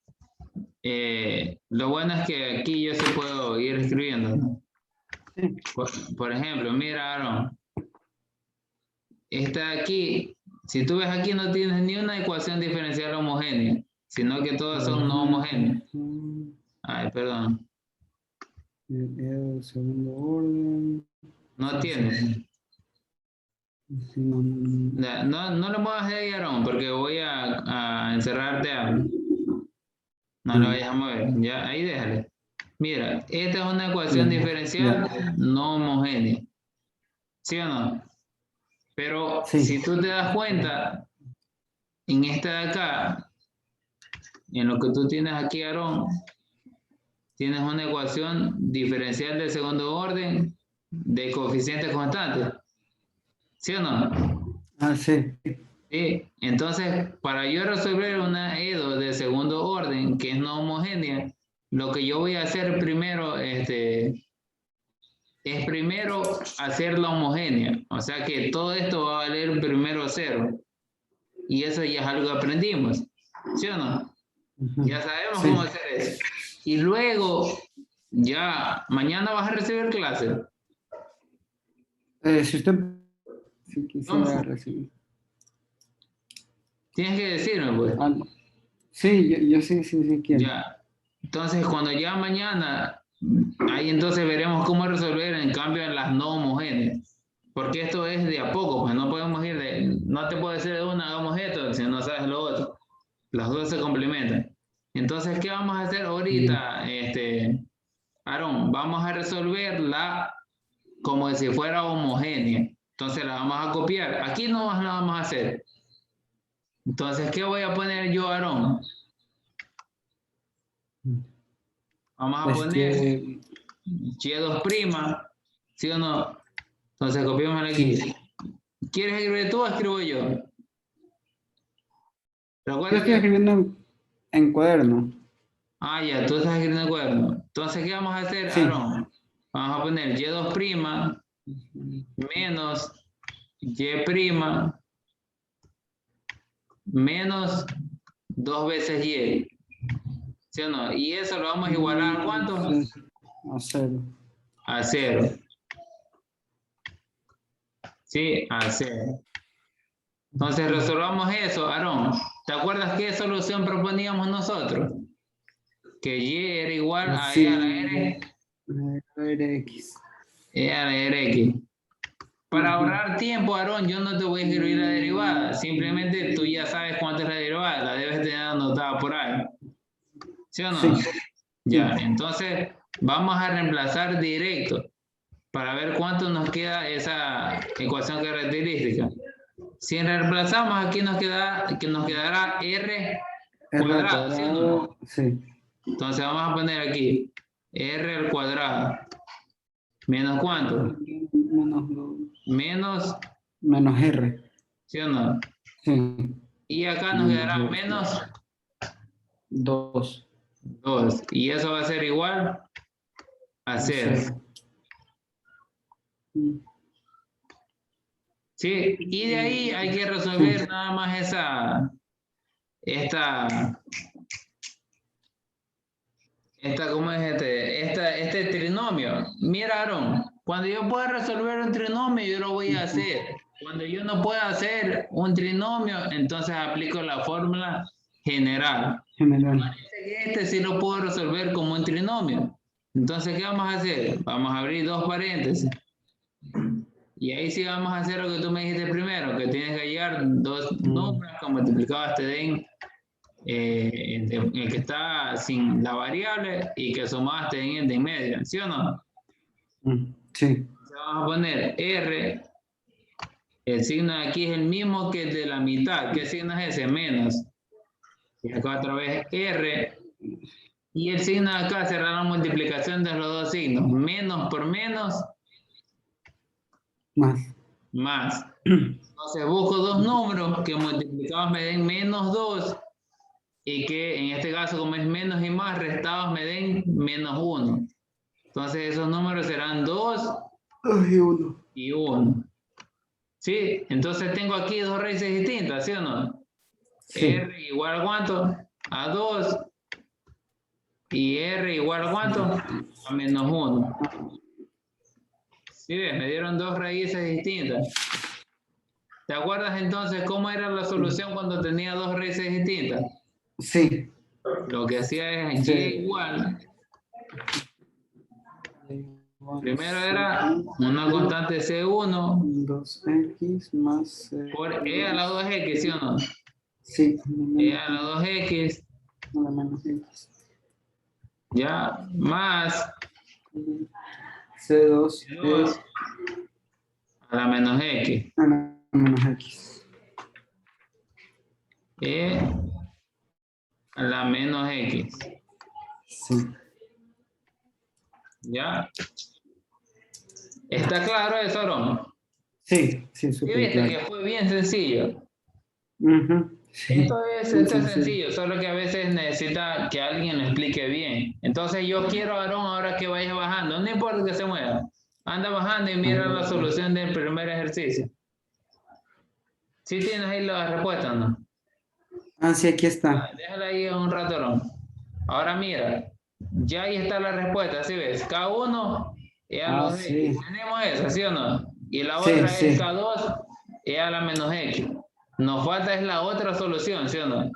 S1: Lo bueno es que aquí yo sí puedo ir escribiendo, ¿no?
S3: Sí.
S1: Por ejemplo, mira, Aaron. Esta aquí, si tú ves aquí, no tienes ni una ecuación diferencial homogénea, sino que todas son no homogéneas. Ay, perdón.
S3: El segundo orden.
S1: No
S3: Sí, sí,
S1: tienes.
S3: sí. Sí, no.
S1: No lo muevas de ahí, Aaron, porque voy a encerrarte algo. No lo
S3: Ah,
S1: vayas a mover. Ya, ahí déjale. Mira, esta es una ecuación
S3: ya,
S1: diferencial
S3: ya.
S1: no homogénea. ¿Sí o no? Pero
S3: Sí.
S1: si tú te das cuenta, en esta de acá, en lo que tú tienes aquí, Aarón, tienes una ecuación diferencial de segundo orden de coeficientes constantes. ¿Sí o no?
S3: Ah, sí.
S1: Sí. Entonces, para yo resolver una EDO de segundo orden que es no homogénea, lo que yo voy a hacer primero, es primero hacerla homogénea. O sea que todo esto va a valer primero cero. Y eso ya es algo que aprendimos. ¿Sí o no? Ya sabemos
S3: Sí.
S1: cómo hacer eso. Y luego, ya, mañana vas a recibir clase.
S3: Si usted sí quisiera
S1: ¿Cómo?
S3: recibir.
S1: Tienes que decirme, pues.
S3: Ah, sí, yo sí, sí, sí quiero.
S1: Ya. Entonces, cuando ya mañana, ahí entonces veremos cómo resolver en cambio en las no homogéneas. Porque esto es de a poco, pues no podemos ir de, no te puedo decir de una, hagamos esto, si no sabes lo otro. Las dos se complementan. Entonces, ¿qué vamos a hacer ahorita, Aarón? Vamos a resolverla como si fuera homogénea. Entonces la vamos a copiar. Aquí no la vamos a hacer. Entonces, ¿qué voy a poner yo, Aarón? Vamos a poner Y2', ¿sí o no? Entonces copiamos aquí.
S3: Sí.
S1: ¿Quieres escribir tú o escribo yo?
S3: Yo
S1: Recuerda
S3: estoy
S1: que...
S3: escribiendo en cuaderno.
S1: Ah, ya, tú estás escribiendo el cuaderno. Entonces, ¿qué vamos a hacer,
S3: Sí.
S1: Aarón? Vamos a poner Y2' menos Y' menos 2 veces Y. ¿Sí o no? Y eso lo vamos a igualar ¿a cuánto?
S3: Sí, a 0.
S1: A 0. Sí, a 0. Entonces resolvamos eso, Aarón. ¿Te acuerdas qué solución proponíamos nosotros? Que Y era igual a E a la R.
S3: Rx.
S1: E a la Rx. Para ahorrar tiempo, Aarón, yo no te voy a escribir la derivada. Simplemente tú ya sabes cuánto es la derivada. La debes tener anotada por ahí. ¿Sí o no?
S3: Sí.
S1: Ya, entonces vamos a reemplazar directo para ver cuánto nos queda esa ecuación característica. Si reemplazamos aquí nos quedará R cuadrado, ¿sí o no?
S3: Sí.
S1: Entonces vamos a poner aquí R al cuadrado. ¿Menos cuánto?
S3: Menos 2.
S1: Menos,
S3: R.
S1: ¿sí o no?
S3: Sí.
S1: Y acá nos quedará menos
S3: 2.
S1: 2. Y eso va a ser igual a 0. Sí, y de ahí hay que resolver nada más ¿cómo es este trinomio? Mira, Aarón, cuando yo pueda resolver un trinomio, yo lo voy a hacer. Cuando yo no pueda hacer un trinomio, entonces aplico la fórmula general. Parece que sí lo puedo resolver como un trinomio. Entonces, ¿qué vamos a hacer? Vamos a abrir 2 paréntesis. Y ahí sí vamos a hacer lo que tú me dijiste primero, que tienes que hallar 2 números que multiplicados te den el que está sin la variable y que sumadas te den el de en medio, ¿sí o no?
S3: Sí.
S1: Entonces vamos a poner R, el signo de aquí es el mismo que el de la mitad. ¿Qué signo es ese? Menos. Y acá otra vez R. Y el signo de acá será la multiplicación de los dos signos. Menos por menos. Más. Entonces busco 2 números que multiplicados me den menos 2 y que en este caso como es menos y más, restados me den menos 1. Entonces esos números serán 2 y 1. ¿Sí? Entonces tengo aquí 2 raíces distintas, ¿sí o no?
S3: Sí.
S1: R igual a ¿cuánto? A 2. Y R igual a ¿cuánto? A menos 1. ¿Sí ves? Me dieron 2 raíces distintas. ¿Te acuerdas entonces cómo era la solución cuando tenía 2 raíces distintas?
S3: Sí.
S1: Lo que hacía es Y igual. Primero era una constante C1
S3: 2x más
S1: por E a la 2x, ¿sí o no?
S3: Sí.
S1: E a la 2x.
S3: Menos x.
S1: Ya, más
S3: C2
S1: a la menos x.
S3: a la menos x.
S1: E a la menos x.
S3: Sí.
S1: ¿Ya? ¿Está claro eso, Aarón?
S3: Sí,
S1: ¿Sí
S3: súper
S1: viste
S3: claro.
S1: que fue bien sencillo?
S3: Sí.
S1: Esto es sencillo, solo que a veces necesita que alguien lo explique bien. Entonces yo quiero, Aarón, ahora que vayas bajando, no importa que se mueva, anda bajando y mira la solución del primer ejercicio. ¿Sí tienes ahí la respuesta, no?
S3: Ah, sí, aquí está.
S1: Déjala ahí un rato, Aarón. Ahora mira, ya ahí está la respuesta, ¿sí ves? K1 es a los
S3: sí.
S1: X. Tenemos esa, ¿sí o no? Y la
S3: Sí,
S1: otra
S3: sí.
S1: es K2 es a la menos X. Nos falta es la otra solución, ¿sí o no?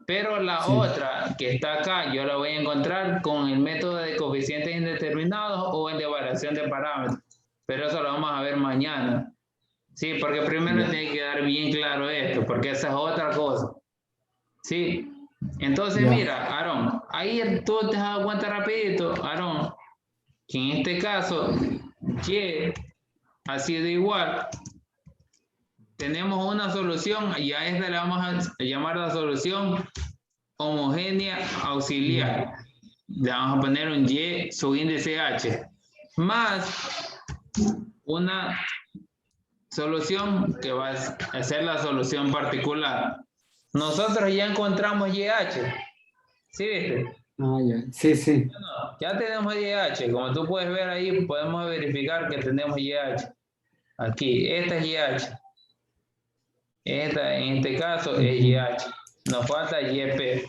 S1: Pero la otra que está acá, yo la voy a encontrar con el método de coeficientes indeterminados o el de variación de parámetros. Pero eso lo vamos a ver mañana. Sí, porque primero
S3: Ya.
S1: tiene que quedar bien claro esto, porque esa es otra cosa. Sí. Entonces,
S3: Ya.
S1: mira, Aarón, ahí tú te has dado cuenta rapidito, Aarón, que en este caso, Y ha sido igual. Tenemos una solución y a esta le vamos a llamar la solución homogénea auxiliar. Le vamos a poner un Y, su índice H, más una solución que va a ser la solución particular. Nosotros ya encontramos YH. ¿Sí viste?
S3: Ah, ya. Sí, sí.
S1: Ya tenemos YH. Como tú puedes ver ahí, podemos verificar que tenemos YH. Aquí, esta es YH. Esta, en este caso, es YH. Nos falta YP.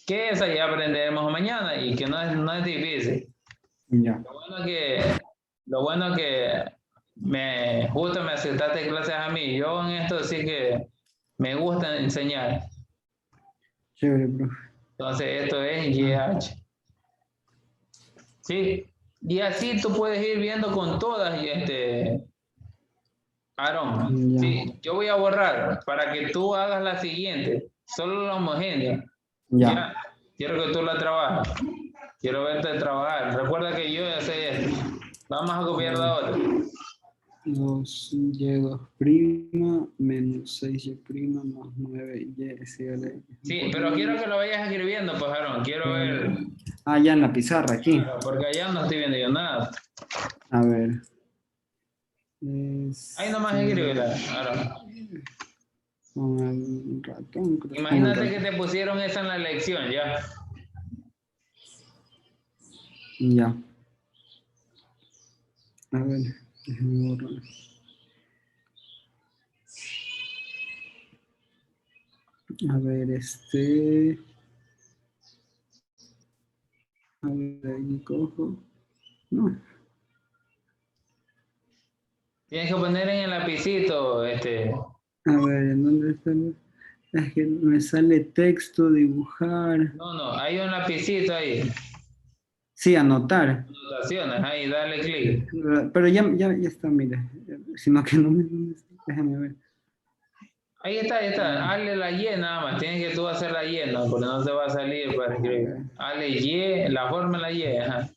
S1: Que esa ya aprenderemos mañana y que no es difícil.
S3: Ya.
S1: Lo bueno que justo me aceptaste clases a mí. Yo en esto sí que me gusta enseñar.
S3: Chévere, profe.
S1: Entonces esto es YH. Sí. Y así tú puedes ir viendo con todas, Aarón.
S3: Ya.
S1: Sí, yo voy a borrar para que tú hagas la siguiente. Solo la homogénea.
S3: Ya.
S1: Ya. Quiero que tú la trabajes. Quiero verte trabajar. Recuerda que yo ya sé esto. Vamos a copiar la otra.
S3: 2y2' menos 6y' más 9y es igual a...
S1: Sí, pero quiero que lo vayas escribiendo, pues, Aarón. Quiero ver.
S3: Ah, ya en la pizarra, aquí.
S1: Claro, porque allá no estoy viendo yo nada.
S3: A ver.
S1: Ahí nomás escríbela, Aarón.
S3: Con el ratón, creo.
S1: Imagínate que te pusieron esa en la lección, ya.
S3: Ya. A ver, déjame borrar. A ver, a ver, ahí cojo. No.
S1: Tienes que poner en el lapicito,
S3: A ver, ¿en dónde está? Es que me sale texto, dibujar.
S1: No, hay un lapicito ahí.
S3: Sí, anotar.
S1: Anotaciones, ahí, dale clic.
S3: Pero ya está, mira. Sino que no me... Déjame ver.
S1: Ahí está. Hazle la Y nada más. Tienes que tú hacer la Y, ¿no? Porque no te va a salir para escribir. Hazle Y, la forma de la Y, ajá.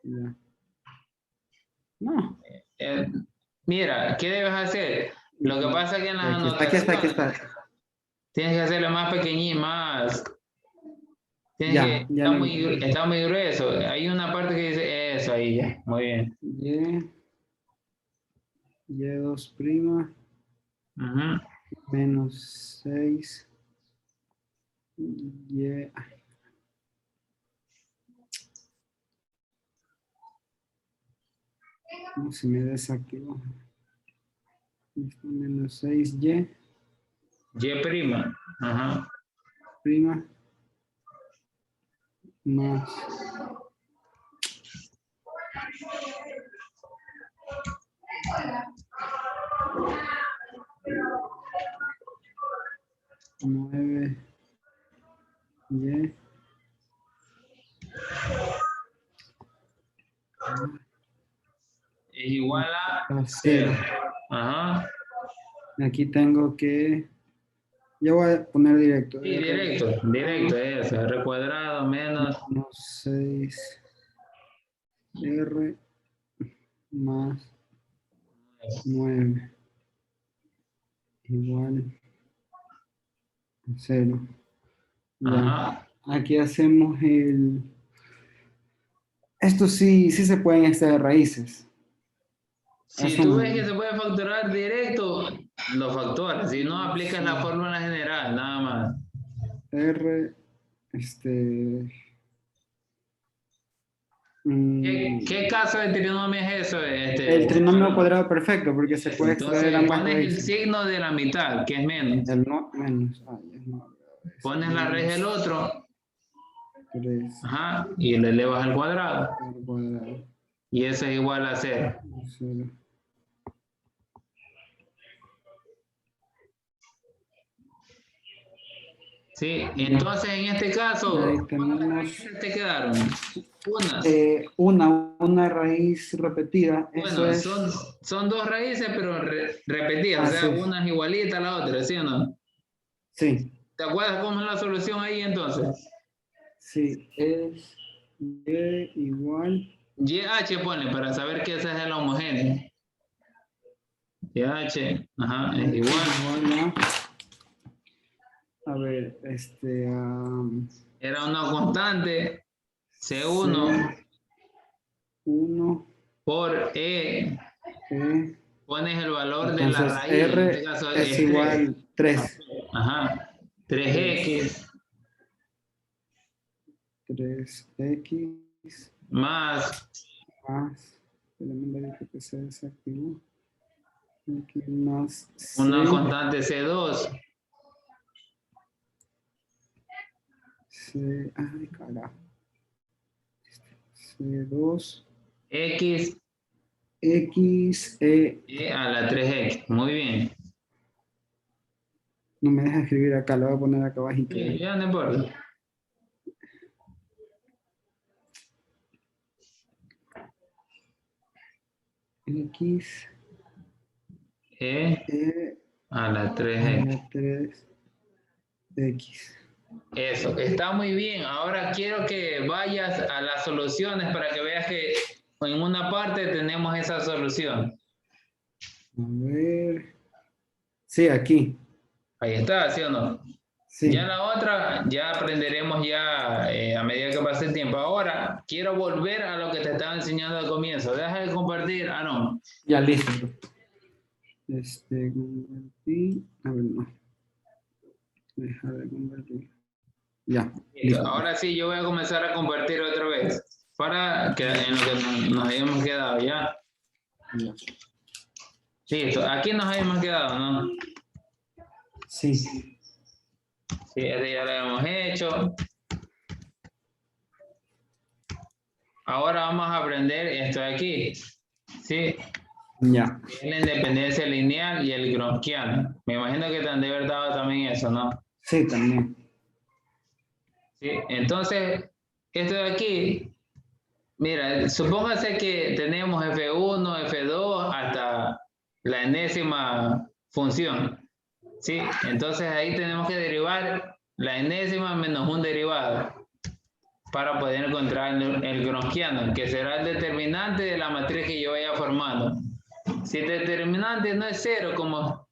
S3: Ya. No.
S1: Mira, ¿qué debes hacer? Lo que pasa es que en las
S3: Aquí está.
S1: anotaciones tienes que hacerlo más pequeñito, más...
S3: Ya
S1: Está muy grueso. Hay una parte que dice eso ahí ya. Muy bien.
S3: Y2'
S1: Ujú.
S3: menos 6 Y. No se me desactivó. Menos 6Y'.
S1: Y prima. Ajá.
S3: Más 9Y.
S1: Es igual a
S3: A
S1: 0.
S3: 0.
S1: Ajá.
S3: Aquí tengo que... Yo voy a poner directo.
S1: Sí, directo, eso. R cuadrado menos.
S3: Menos 6R más 9 igual a 0. Ya.
S1: Ajá.
S3: Aquí hacemos el... Esto sí se pueden extraer raíces.
S1: Si
S3: Eso
S1: tú
S3: no.
S1: ves que se puede facturar directo, lo facturas. Si no, aplicas la fórmula general, nada más.
S3: R,
S1: ¿Qué caso de trinomio es eso?
S3: el trinomio cuadrado perfecto, porque se puede extraer
S1: Entonces
S3: ambas
S1: pones el
S3: raíces.
S1: signo de la mitad, que es menos.
S3: El no, menos.
S1: Pones la raíz del otro,
S3: 3
S1: ajá, y le elevas al cuadrado.
S3: al cuadrado.
S1: Y eso es igual a 0.
S3: 0.
S1: Sí, entonces en este caso,
S3: Ahí tenemos
S1: ¿cuántas te quedaron?
S3: una raíz repetida. Eso
S1: Bueno,
S3: es.
S1: son dos raíces, pero repetidas, o sea,
S3: Así es.
S1: una es igualita a la otra, ¿sí o no?
S3: Sí,
S1: ¿Te acuerdas cómo es la solución ahí entonces?
S3: sí, es y igual.
S1: YH pone para saber que ese es el homogéneo. YH, ajá, es igual.
S3: A ver,
S1: Era una constante, C1
S3: C1
S1: por E.
S3: E.
S1: Pones el valor de la
S3: Entonces
S1: raíz, en
S3: R
S1: este caso
S3: es
S1: 3.
S3: igual 3.
S1: Ajá, 3X
S3: 3X
S1: más
S3: más, elemento que se desactivó, X más
S1: una
S3: C,
S1: constante C2
S3: ay carajo, C2,
S1: X
S3: X,
S1: E a la 3X. Muy bien.
S3: no me deja escribir acá, lo voy a poner acá abajito.
S1: Sí, ya no importa.
S3: X,
S1: E
S3: E,
S1: a la
S3: a
S1: 3X.
S3: la 3X.
S1: Eso, está muy bien. Ahora quiero que vayas a las soluciones para que veas que en una parte tenemos esa solución.
S3: A ver, sí, aquí,
S1: Ahí está, ¿sí o no?
S3: sí,
S1: Ya la otra, ya aprenderemos ya a medida que pase el tiempo. Ahora, quiero volver a lo que te estaba enseñando al comienzo. Deja de compartir. Ah, no.
S3: ya listo. Convertí, a ver, no, deja de convertir. Ya, listo.
S1: Ahora sí, yo voy a comenzar a compartir otra vez. Para que en lo que nos hayamos quedado, ¿ya?
S3: Ya.
S1: Listo. Aquí nos habíamos quedado, ¿no?
S3: Sí.
S1: Sí, este ya lo hemos hecho. Ahora vamos a aprender esto de aquí. ¿Sí?
S3: Ya.
S1: Es la independencia lineal y el gronskiano. Me imagino que te han de haber dado también eso, ¿no?
S3: Sí, también.
S1: ¿Sí? Entonces, esto de aquí, mira, supóngase que tenemos F1, F2 hasta la enésima función. ¿Sí? Entonces ahí tenemos que derivar la enésima menos un derivado para poder encontrar el gronskiano, que será el determinante de la matriz que yo vaya formando. Si el determinante no es cero, como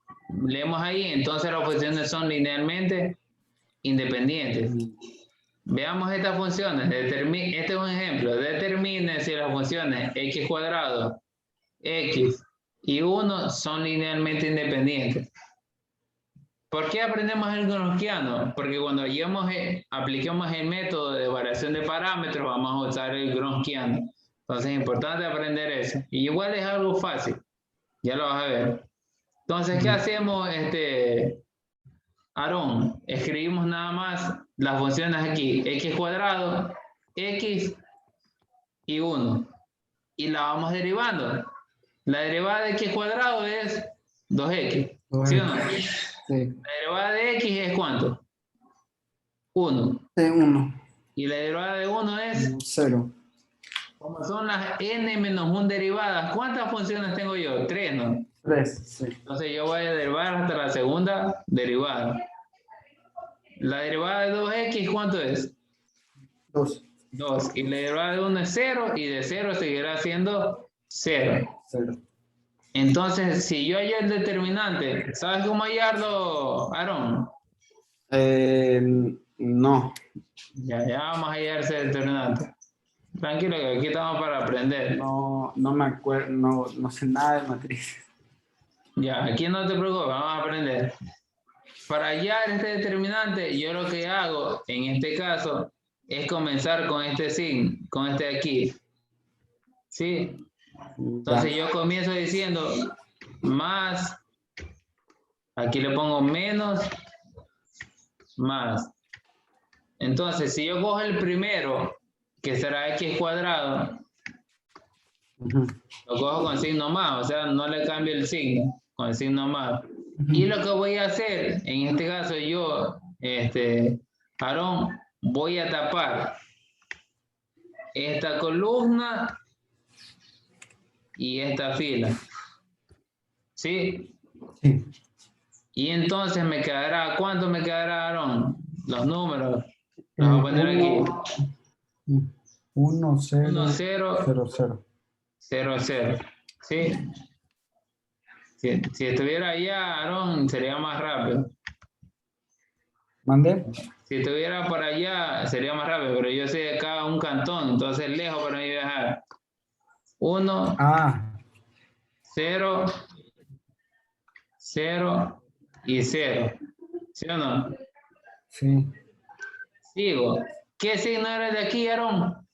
S1: leemos ahí, entonces las funciones son linealmente independientes. Veamos estas funciones. Este es un ejemplo. Determine si las funciones x cuadrado, x y 1 son linealmente independientes. ¿Por qué aprendemos el gronskiano? Porque cuando apliquemos el método de variación de parámetros, vamos a usar el gronskiano. Entonces es importante aprender eso. Y igual es algo fácil. Ya lo vas a ver. Entonces, ¿qué hacemos, Aarón? Escribimos nada más las funciones aquí. X cuadrado, x y 1. Y la vamos derivando. La derivada de x cuadrado es 2x. ¿Sí o no?
S3: Sí.
S1: La derivada de x es ¿cuánto? 1.
S3: T1.
S1: Y la derivada de 1 es
S3: 0.
S1: como son las n menos 1 derivadas. ¿Cuántas funciones tengo yo? 3, ¿no?
S3: 3, sí.
S1: Entonces yo voy a derivar hasta la segunda derivada. La derivada de 2x, ¿cuánto es?
S3: 2.
S1: 2. Y la derivada de 1 es 0 y de 0 seguirá siendo 0.
S3: 0.
S1: Entonces, si yo hallo el determinante, ¿sabes cómo hallarlo, Aarón?
S3: No.
S1: Ya vamos a hallar ese determinante. Tranquilo, que aquí estamos para aprender.
S3: No me acuerdo, no sé nada de matrices.
S1: Ya, aquí no te preocupes, vamos a aprender. Para hallar este determinante, yo lo que hago, en este caso, es comenzar con este signo, con este de aquí. ¿Sí? Entonces yo comienzo diciendo más, aquí le pongo menos, más. Entonces, si yo cojo el primero, que será x cuadrado, lo cojo con signo más, o sea, no le cambio el signo, con el signo más. Y lo que voy a hacer, en este caso yo Aarón, voy a tapar esta columna y esta fila. ¿Sí?
S3: Sí.
S1: Y entonces me quedará, ¿cuánto me quedará, Aarón? Los números. Los voy a poner aquí.
S3: 1, 0,
S1: 1, 0,
S3: 0, 0.
S1: 0, 0. ¿Sí? Si estuviera allá, Aarón, sería más rápido.
S3: ¿Mandé?
S1: Si estuviera por allá, sería más rápido, pero yo soy de acá un cantón, entonces es lejos para mí viajar. 1,
S3: Ah,
S1: 0, 0 y 0. ¿Sí o no?
S3: sí.
S1: Sigo. ¿Qué signo eres de aquí, Aarón?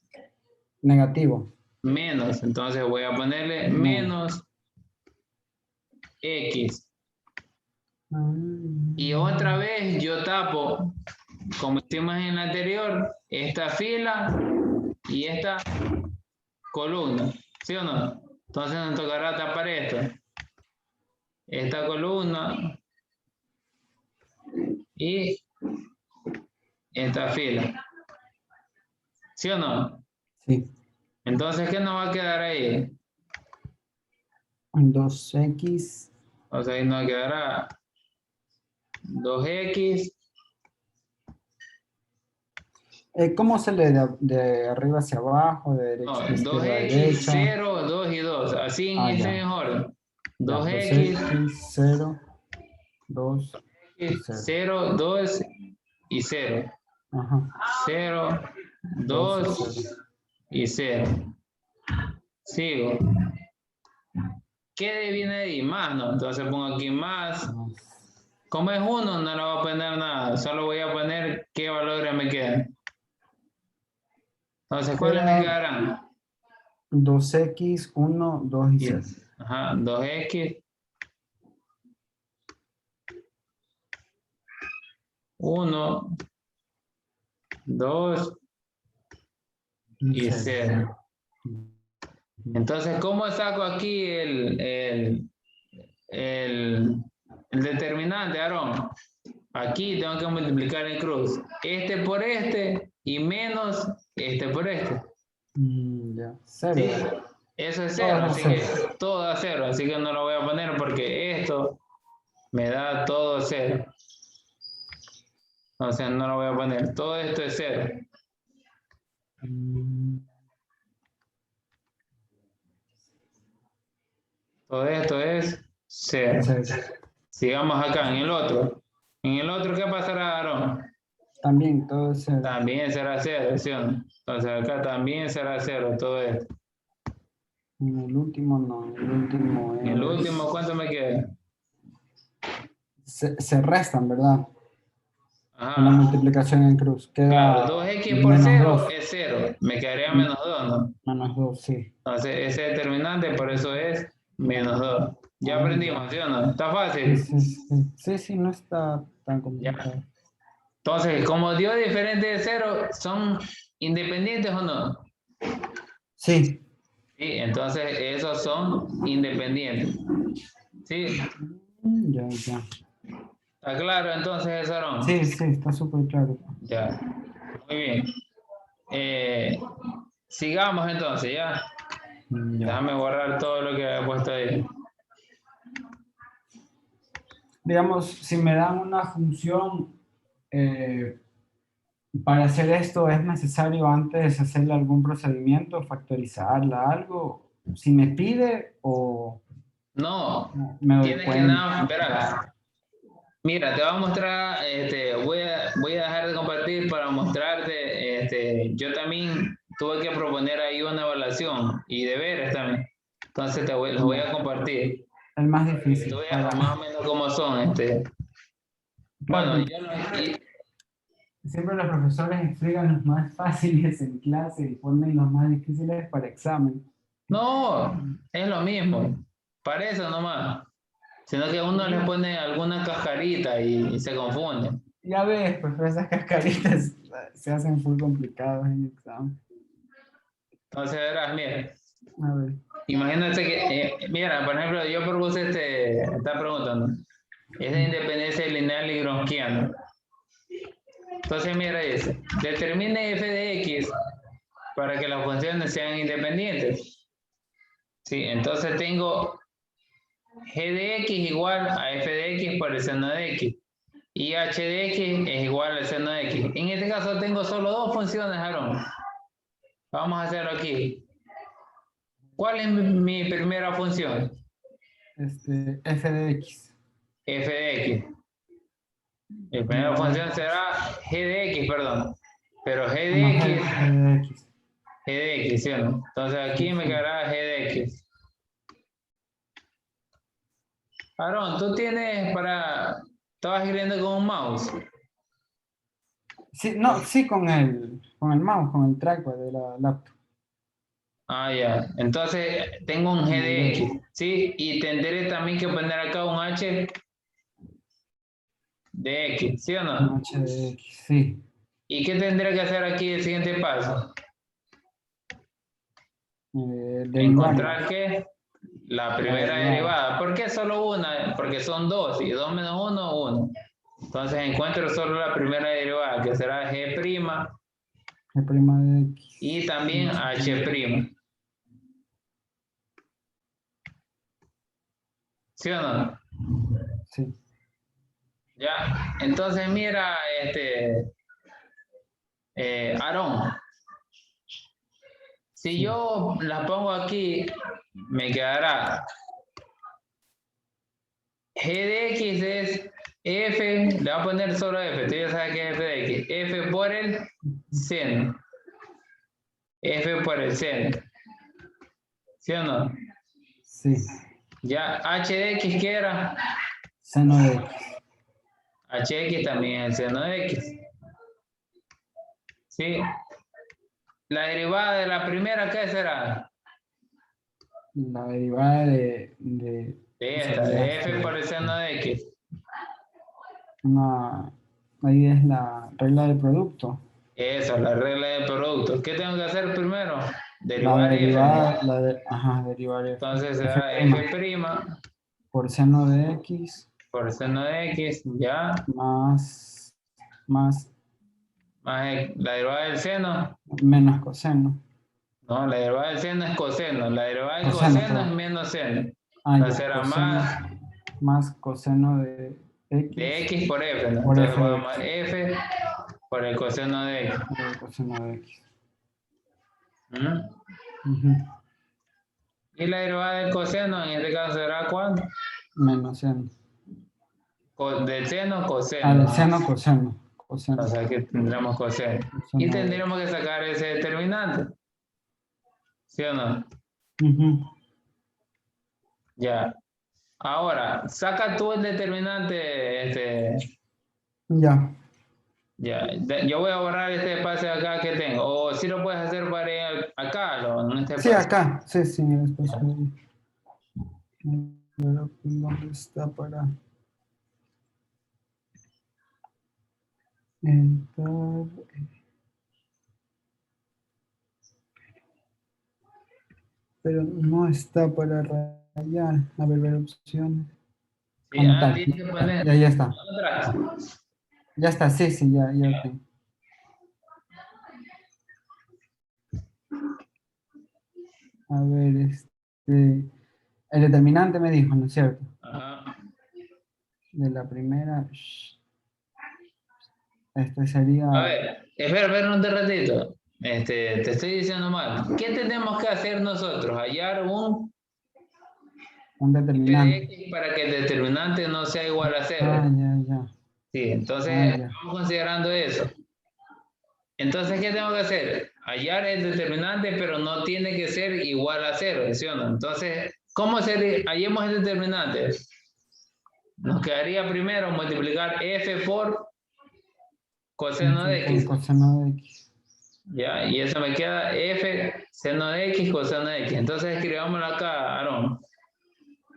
S3: Negativo.
S1: Menos. Entonces voy a ponerle
S3: No.
S1: menos X. Y otra vez yo tapo, como hicimos en la anterior, esta fila y esta columna. ¿Sí o no? Entonces nos tocará tapar esto. Esta columna y esta fila. ¿Sí o no?
S3: Sí.
S1: Entonces, ¿qué nos va a quedar ahí?
S3: 2X.
S1: O sea, ahí nos quedará 2X.
S3: ¿Cómo se lee de arriba hacia abajo, de
S1: No,
S3: izquierda a
S1: 2X,
S3: derecha?
S1: 0, 2 y 2. Así en ese
S3: Ya.
S1: orden.
S3: Ya,
S1: 2X,
S3: 2X, 0, 2, 0.
S1: 0, 2 y 0.
S3: Ajá.
S1: 0,
S3: 2 y
S1: 2
S3: 0.
S1: y 0. Sigo. ¿Qué viene ahí? Más, ¿no? Entonces pongo aquí más. Como es 1, no le voy a poner nada. Solo voy a poner qué valores me quedan. Entonces, ¿cuáles me quedarán?
S3: 2X, 1, 2 y 0.
S1: Ajá, 2X. 1, 2 y 0. Entonces, ¿cómo saco aquí el determinante, Aarón? Aquí tengo que multiplicar en cruz. Este por este y menos este por este.
S3: Ya, 0.
S1: Sí, eso es 0, así que todo da 0, así que no lo voy a poner porque esto me da todo 0. O sea, no lo voy a poner. Todo esto es 0. Todo esto es 0. Sigamos acá, en el otro. En el otro, ¿qué pasará, Aarón?
S3: También todo es 0.
S1: También será 0, ¿sí o no? Entonces acá también será 0 todo esto.
S3: En el último no, en el último es...
S1: En el último, ¿cuánto me queda?
S3: Se restan, ¿verdad?
S1: Ajá.
S3: En la multiplicación en cruz. Queda
S1: claro, 2x por
S3: menos
S1: 0
S3: 2.
S1: es 0. Me quedaría menos 2, ¿no?
S3: Menos 2, sí.
S1: Entonces, ese determinante, por eso es menos 2. Ya aprendimos, ¿sí o no? ¿Está fácil?
S3: Sí, no está tan complicado.
S1: Ya. Entonces, como dio diferente de 0, ¿son independientes o no?
S3: Sí.
S1: Sí, entonces esos son independientes. ¿Sí?
S3: Ya.
S1: ¿Está claro entonces eso, Aarón?
S3: Sí, está súper claro.
S1: Ya. Muy bien. Sigamos entonces, ¿ya? Déjame borrar todo lo que he puesto ahí.
S3: Digamos, si me dan una función, para hacer esto es necesario antes hacerle algún procedimiento, factorizarla, algo, si me pide o
S1: No,
S3: me doy
S1: tienes que
S3: cuenta.
S1: nada, espera. Mira, te voy a mostrar, voy a dejar de compartir para mostrarte, yo también tuve que proponer ahí una evaluación y deberes también. Entonces los voy a compartir.
S3: El más difícil.
S1: Tú veas más o menos cómo son,
S3: Claro,
S1: Bueno,
S3: siempre los profesores explican los más fáciles en clase y ponen los más difíciles para examen.
S1: no, es lo mismo. Para eso nomás. Sino que uno le pone alguna cascarita y se confunde.
S3: Ya ves, pues esas cascaritas se hacen full complicadas en el examen.
S1: Entonces verás, mira.
S3: A ver.
S1: Imagínate que, mira, por ejemplo, yo propuse esta pregunta, ¿no? Es de independencia lineal y gronquiana. Entonces, mira, dice, determine f de x para que las funciones sean independientes. Sí, entonces tengo g de x igual a f de x por el seno de x. Y h de x es igual al seno de x. En este caso tengo solo dos funciones, Aaron. Vamos a hacerlo aquí. ¿Cuál es mi primera función?
S3: F de X.
S1: F de X. Mi primera función será g de X, perdón. Pero g de
S3: No,
S1: X,
S3: G de X.
S1: g de X, ¿sí o no? Entonces aquí
S3: Sí,
S1: me
S3: sí.
S1: quedará g de X. Aaron, tú tienes para... ¿Estabas escribiendo con un mouse?
S3: Sí, no, sí con el mouse, con el trackpad de la laptop.
S1: Ah, ya. Entonces tengo un g de X, ¿sí? Y tendré también que poner acá un h de X, ¿sí o
S3: Un
S1: no?
S3: H de X, sí.
S1: ¿Y qué tendré que hacer aquí el siguiente paso?
S3: Derivarla.
S1: Encontrar que la primera
S3: derivada.
S1: derivada. ¿Por qué solo una? Porque son dos, y 2 menos 1, 1. Entonces encuentro solo la primera derivada, que será g'
S3: G' de X.
S1: y también h'. ¿Sí o no?
S3: Sí.
S1: Ya. Entonces mira, Aarón, si
S3: Sí.
S1: yo la pongo aquí, me quedará g de x es f, le voy a poner solo f, tú ya sabes que es f de x, f por el seno. F por el seno. ¿Sí o no?
S3: Sí.
S1: Ya, h de x, ¿qué era?
S3: Seno de X.
S1: Hx también es el seno de x. ¿Sí? La derivada de la primera, ¿qué será?
S3: La derivada de
S1: De esta,
S3: sería
S1: de f por el seno de x.
S3: ahí es la regla del producto.
S1: Eso, la regla de producto. ¿Qué tengo que hacer primero?
S3: La
S1: Derivar f.
S3: derivada, derivar F.
S1: Entonces
S3: F'
S1: será f'
S3: por seno de X
S1: por seno de x, ya,
S3: más
S1: más la derivada del seno.
S3: menos coseno.
S1: No, la derivada del seno es coseno. La derivada del
S3: Coseno,
S1: coseno es
S3: perdón.
S1: menos seno.
S3: Ah,
S1: Entonces
S3: ya,
S1: será
S3: coseno más coseno de
S1: de
S3: X
S1: x por f, ¿no?
S3: por
S1: Entonces
S3: F de
S1: vamos
S3: X.
S1: a f por el coseno de x.
S3: Por el coseno de X.
S1: ¿Mm?
S3: Ujú.
S1: Y la derivada del coseno, en este caso será ¿cuánto?
S3: Menos seno.
S1: Del seno,
S3: Ah,
S1: coseno.
S3: del seno, coseno. Coseno.
S1: O sea que tendremos coseno.
S3: Coseno
S1: Y
S3: de
S1: tendremos que sacar ese determinante. ¿Sí o no?
S3: Ujú.
S1: Ya. Ahora, saca tú el determinante,
S3: Ya.
S1: ya. Yo voy a borrar este espacio acá que tengo. O si lo puedes hacer para acá, en este
S3: Sí,
S1: espacio.
S3: acá. Sí, sí, en el espacio. ¿Dónde está para entrar? Pero no está para rayar. A ver opciones.
S1: Sí,
S3: Anotar.
S1: tienes que poner
S3: Ya está.
S1: atrás.
S3: Ya está, sí, ya tengo. A ver, el determinante me dijo, ¿no es cierto?
S1: Ajá.
S3: De la primera, este sería
S1: A ver, espera un ratito. Te estoy diciendo mal. ¿Qué tenemos que hacer nosotros? Hallar un
S3: un
S1: f de
S3: determinante.
S1: x para que el determinante no sea igual a
S3: Ah,
S1: 0.
S3: ya.
S1: Sí,
S3: Ah,
S1: entonces
S3: ya.
S1: vamos considerando eso. Entonces, ¿qué tengo que hacer? Hallar el determinante, pero no tiene que ser igual a 0, ¿sí o no? Entonces, ¿cómo hallemos el determinante? Nos quedaría primero multiplicar f por coseno de
S3: Por
S1: x.
S3: coseno de X.
S1: Ya, y eso me queda f seno de x coseno de x. Entonces escribámoslo acá, Aaron.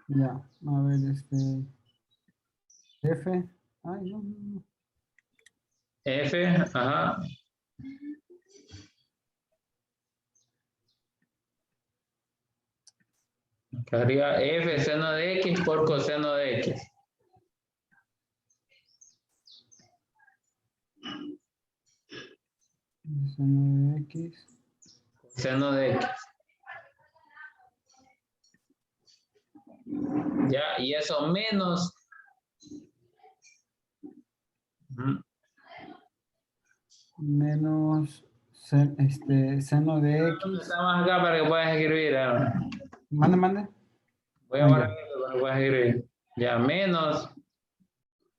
S3: Ya, a ver, F. Ay, no.
S1: F, ajá. Quedaría f seno de x por coseno de x.
S3: X.
S1: Seno de X. Ya, y eso menos.
S3: Menos seno de X.
S1: Estamos acá para que puedas escribir.
S3: Mande.
S1: Voy a
S3: Ah,
S1: borrar
S3: ya.
S1: esto para que puedas escribir. Ya, menos.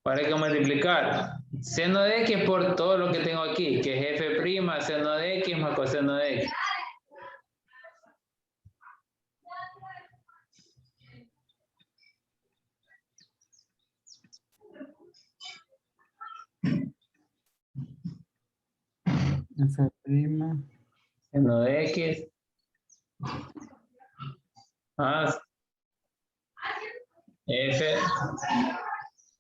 S1: Para que multiplicar. Seno de X por todo lo que tengo aquí, que es f', seno de X más coseno de X.
S3: F'.
S1: Seno de X más f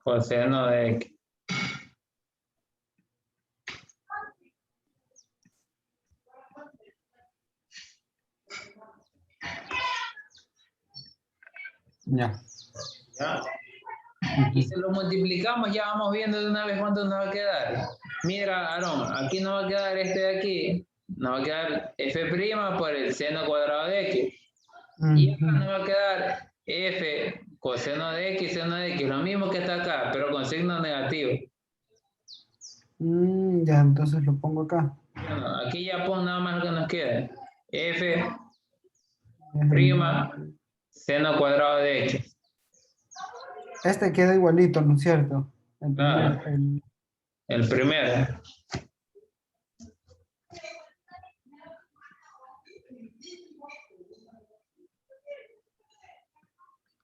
S1: coseno de X.
S3: Ya.
S1: ¿Ya? Y si lo multiplicamos, ya vamos viendo de una vez cuánto nos va a quedar. Mira, Aarón, aquí nos va a quedar este de aquí. Nos va a quedar f' por el seno cuadrado de X. Y acá nos va a quedar f coseno de X, seno de X. Lo mismo que está acá, pero con signo negativo.
S3: Ya, entonces lo pongo acá.
S1: Bueno, aquí ya pon nada más lo que nos queda. F' seno cuadrado de X.
S3: Este queda igualito, ¿no es cierto? El
S1: Claro.
S3: primer,
S1: El primero.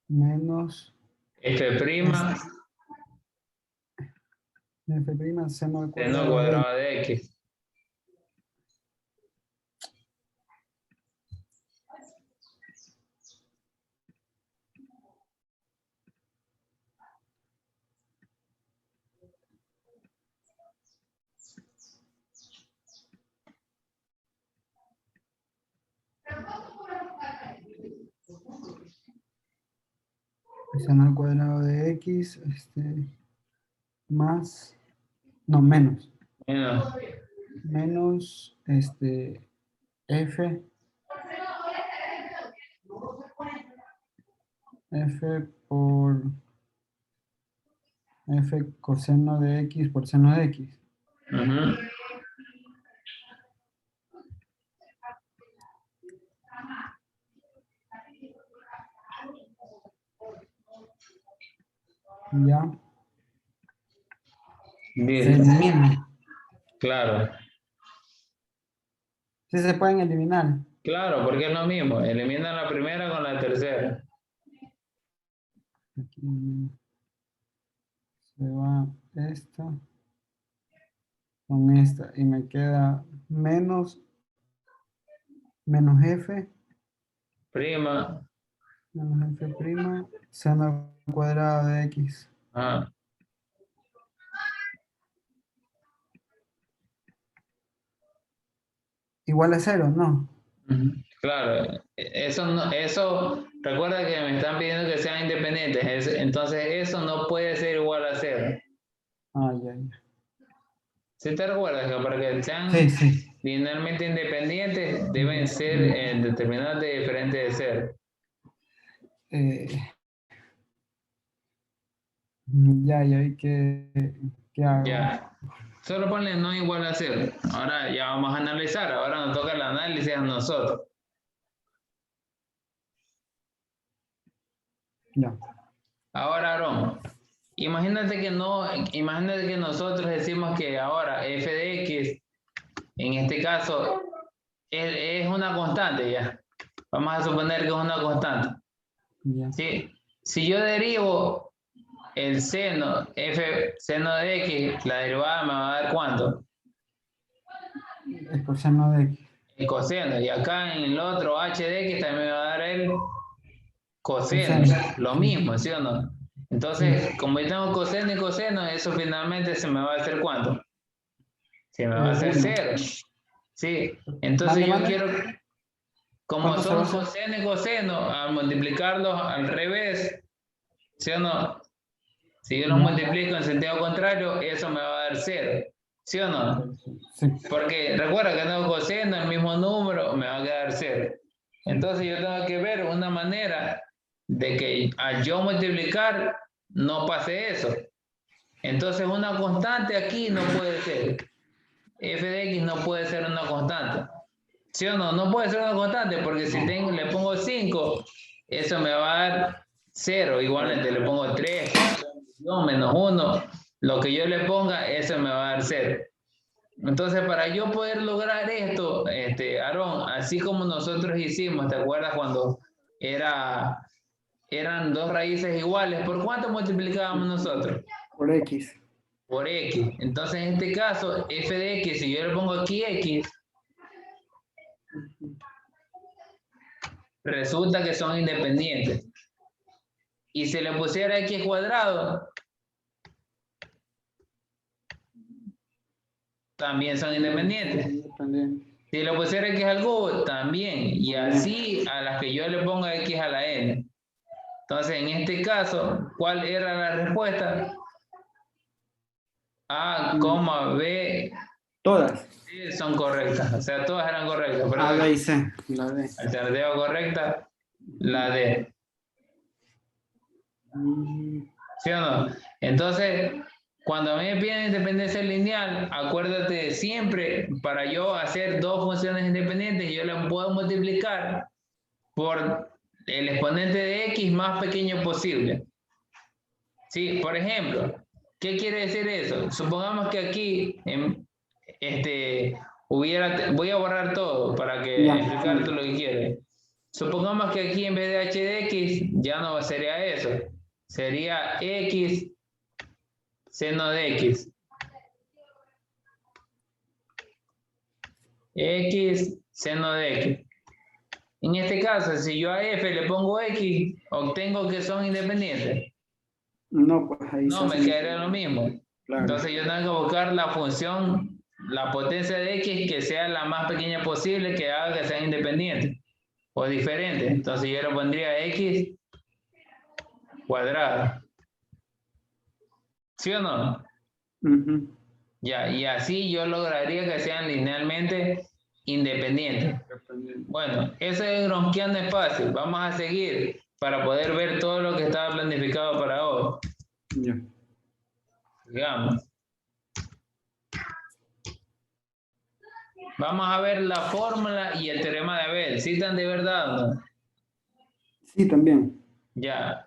S3: menos
S1: F',
S3: F', seno al
S1: seno
S3: cuadrado de
S1: cuadrado de X.
S3: seno al cuadrado de X, más, no, menos.
S1: Menos
S3: Menos, F por F coseno de X por seno de X. Ya. Se
S1: Listo.
S3: elimina.
S1: Claro.
S3: Sí se pueden eliminar.
S1: Claro, porque es lo mismo. Elimina la primera con la tercera.
S3: Aquí se va esta con esta y me queda menos F
S1: Prima.
S3: menos F', seno al cuadrado de X.
S1: Ah,
S3: Igual a 0, ¿no?
S1: claro. Eso, no, eso, recuerda que me están pidiendo que sean independientes. Entonces, eso no puede ser igual a 0.
S3: Ah, ya.
S1: ¿Sí te recuerdas que para que sean
S3: Sí.
S1: linealmente independientes deben ser determinantes diferentes de 0?
S3: Ya, y ahí ¿qué hago?
S1: Ya. Solo ponle no igual a 0. Ahora ya vamos a analizar. Ahora nos toca el análisis a nosotros.
S3: Ya.
S1: Ahora, Aarón, imagínate que nosotros decimos que ahora f de x, en este caso, es una constante ya. Vamos a suponer que es una constante.
S3: Ya.
S1: ¿Sí? Si yo derivo el seno, seno de x, la derivada me va a dar ¿cuánto?
S3: Es por seno de X.
S1: El coseno. Y acá en el otro h de x también me va a dar el coseno.
S3: Coseno.
S1: Lo
S3: Sí.
S1: mismo, ¿sí o no? Entonces, como yo tengo coseno y coseno, eso finalmente se me va a hacer ¿cuánto? Se me va a hacer 0. Sí, entonces yo quiero, como son coseno y coseno, al multiplicarlos al revés, ¿sí o no? Si yo los multiplico en sentido contrario, eso me va a dar 0. ¿Sí o no?
S2: Sí.
S1: Porque recuerda que no coseno el mismo número, me va a quedar 0. Entonces yo tengo que ver una manera de que al yo multiplicar no pase eso. Entonces una constante aquí no puede ser. F de X no puede ser una constante. ¿Sí o no? No puede ser una constante porque si le pongo 5, eso me va a dar 0. Igualmente le pongo 3, 4, menos 1. Lo que yo le ponga, eso me va a dar 0. Entonces, para yo poder lograr esto, Aarón, así como nosotros hicimos, ¿te acuerdas cuando eran dos raíces iguales? ¿Por cuánto multiplicábamos nosotros?
S3: Por X.
S1: Por X. Entonces, en este caso, f de X, si yo le pongo aquí X, resulta que son independientes. Y si le pusiera X cuadrado, también son independientes. Si le pusiera X al cubo, también. Y así a las que yo le ponga X a la N. Entonces, en este caso, ¿cuál era la respuesta? A, B.
S3: Todas.
S1: Sí, son correctas. O sea, todas eran correctas.
S3: A, B y C. La D.
S1: Alternativa correcta, la D. ¿Sí o no? Entonces, cuando a mí me piden independencia lineal, acuérdate siempre, para yo hacer dos funciones independientes, yo las puedo multiplicar por el exponente de X más pequeño posible. Sí, por ejemplo, ¿qué quiere decir eso? Supongamos que aquí voy a borrar todo para que explicarte lo que quiere. Supongamos que aquí en vez de h de x ya no sería eso, sería x seno de x. X seno de x. En este caso, si yo a f le pongo x, obtengo que son independientes.
S3: No, pues ahí
S1: no, me quedaría lo mismo.
S3: Claro.
S1: Entonces yo tengo que buscar la función, la potencia de x que sea la más pequeña posible, que haga que sean independientes o diferentes. Entonces yo le pondría x cuadrado. ¿Sí o no? Ya, y así yo lograría que sean linealmente independientes. Bueno, eso de Gronquiano es fácil. Vamos a seguir para poder ver todo lo que estaba planificado para hoy. Digamos. Vamos a ver la fórmula y el teorema de Abel. ¿Sí están de verdad o no?
S3: Sí, también.
S1: Ya.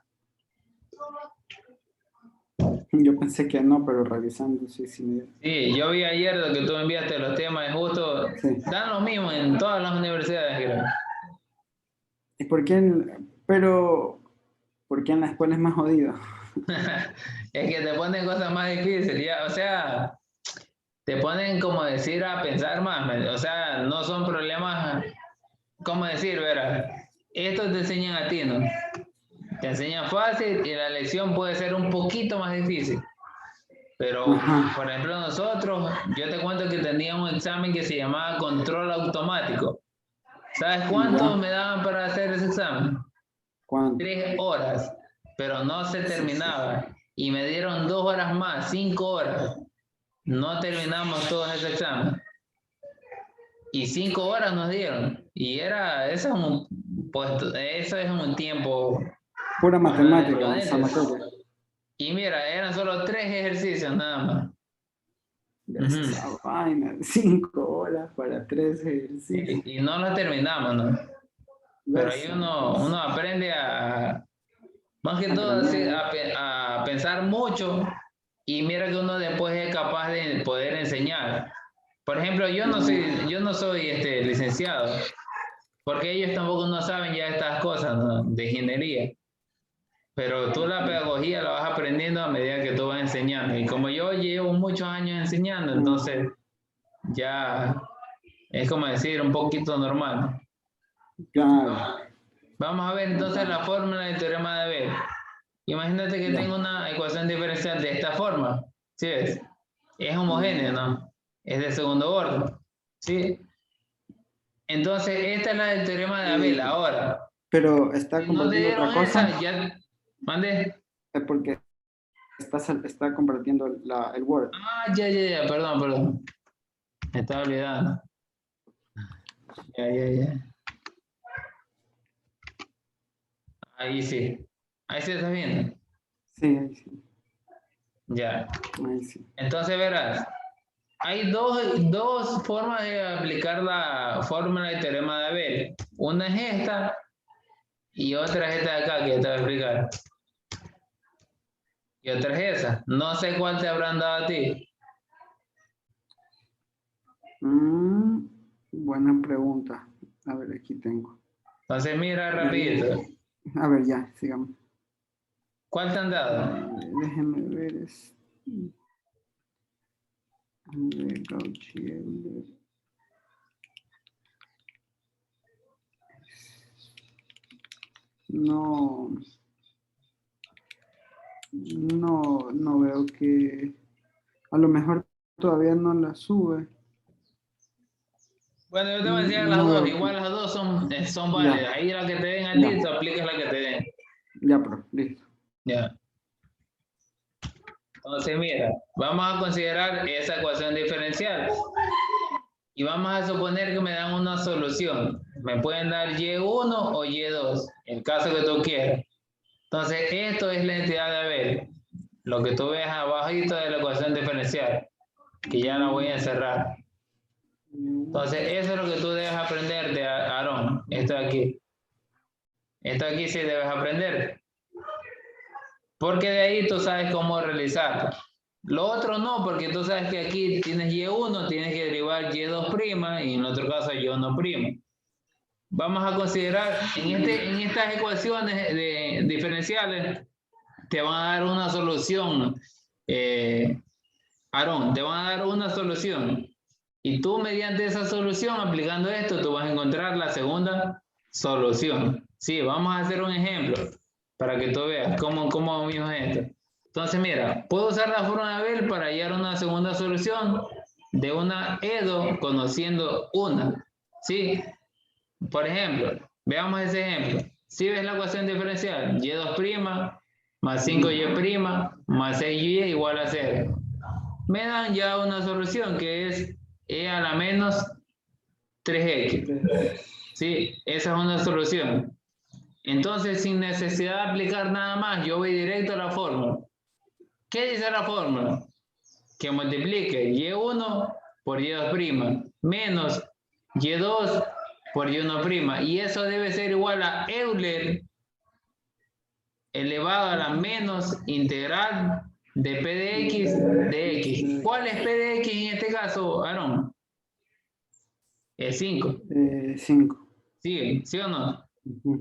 S3: Yo pensé que no, pero revisando, sí.
S1: Sí, yo vi ayer lo que tú enviaste los temas y justo dan lo mismo en todas las universidades, creo.
S3: ¿Y por qué ¿por qué en la escuela es más jodido?
S1: Es que te ponen cosas más difíciles, ya, o sea, te ponen como decir a pensar más, o sea, no son problemas, como decir, verás, esto te enseñan a ti, ¿no? Te enseñan fácil y la lección puede ser un poquito más difícil. Pero, por ejemplo, nosotros, yo te cuento que tenía un examen que se llamaba control automático. ¿Sabes cuánto me daban para hacer ese examen?
S3: ¿Cuánto?
S1: 3 horas, pero no se terminaba. Y me dieron 2 horas más, 5 horas. No terminamos todo ese examen. Y 5 horas nos dieron. Y eso es un tiempo.
S3: Pura matemática, esa materia.
S1: Y mira, eran solo 3 ejercicios nada más.
S3: Esa vaina, 5 horas para 3 ejercicios.
S1: Y no lo terminamos, ¿no? Pero ahí uno aprende más que todo, a pensar mucho, y mira que uno después es capaz de poder enseñar. Por ejemplo, yo no soy licenciado, porque ellos tampoco no saben ya estas cosas, ¿no? De ingeniería. Pero tú la pedagogía la vas aprendiendo a medida que tú vas enseñando. Y como yo llevo muchos años enseñando, entonces ya es como decir un poquito normal.
S3: Claro.
S1: Vamos a ver entonces la fórmula del teorema de Abel. Imagínate que tengo una ecuación diferencial de esta forma. ¿Sí ves? Es homogénea, ¿no? Es de segundo orden. ¿Sí? Entonces, esta es la del teorema de Abel. Ahora.
S3: Pero está
S1: Si no te
S3: compartiendo
S1: dieron
S3: otra cosa.
S1: esa, ya. Mande.
S3: Es porque está compartiendo el Word.
S1: Ah, ya, perdón. Me estaba olvidando. Ya. Ahí sí. Ahí sí estás viendo.
S3: Sí, ahí sí.
S1: Ya.
S3: Ahí sí.
S1: Entonces verás, hay dos formas de aplicar la fórmula del teorema de Abel. Una es esta y otra es esta de acá que te voy a explicar. Y otra es esa. No sé cuál te habrán dado a ti.
S3: Buena pregunta. A ver, aquí tengo.
S1: Entonces mira rapidito.
S3: A ver, ya, sigamos.
S1: ¿Cuál te han dado?
S3: Déjenme ver. André Gauchier. No veo que... A lo mejor todavía no la sube.
S1: Bueno, yo te voy a enseñar las
S3: No
S1: dos.
S3: veo
S1: Igual
S3: que-
S1: las dos son válidas. Ahí la que te den a ti,
S3: Ya.
S1: tú aplicas la que te den.
S3: Ya, pero, listo.
S1: Ya. Entonces, mira, vamos a considerar esa ecuación diferencial. Y vamos a suponer que me dan una solución. Me pueden dar Y1 o Y2, el caso que tú quieras. Entonces, esto es la entidad de Abel. Lo que tú ves abajito de la ecuación diferencial, que ya la voy a encerrar. Entonces, eso es lo que tú debes aprender de Aarón. Esto de aquí. Esto de aquí sí debes aprender. Porque de ahí tú sabes cómo realizarlo. Lo otro no, porque tú sabes que aquí tienes Y1, tienes que derivar Y2' y en otro caso Y1'. Vamos a considerar, en estas ecuaciones diferenciales, te van a dar una solución, Aarón, te van a dar una solución. Y tú mediante esa solución, aplicando esto, tú vas a encontrar la segunda solución. Sí, vamos a hacer un ejemplo para que tú veas cómo mismo es esto. Entonces, mira, puedo usar la fórmula de Abel para hallar una segunda solución de una EDO conociendo una. ¿Sí? Por ejemplo, veamos ese ejemplo. Si ves la ecuación diferencial, y2' más 5y' más 6y igual a 0. Me dan ya una solución que es e a la menos 3x. Sí, esa es una solución. Entonces, sin necesidad de aplicar nada más, yo voy directo a la fórmula. ¿Qué dice la fórmula? Que multiplique y1 por y2' menos y2 por y1'. Y eso debe ser igual a Euler elevado a la menos integral de p de x de x. ¿Cuál es p de x en este caso, Aarón? Es 5.
S3: 5.
S1: ¿Sí? ¿Sí o no?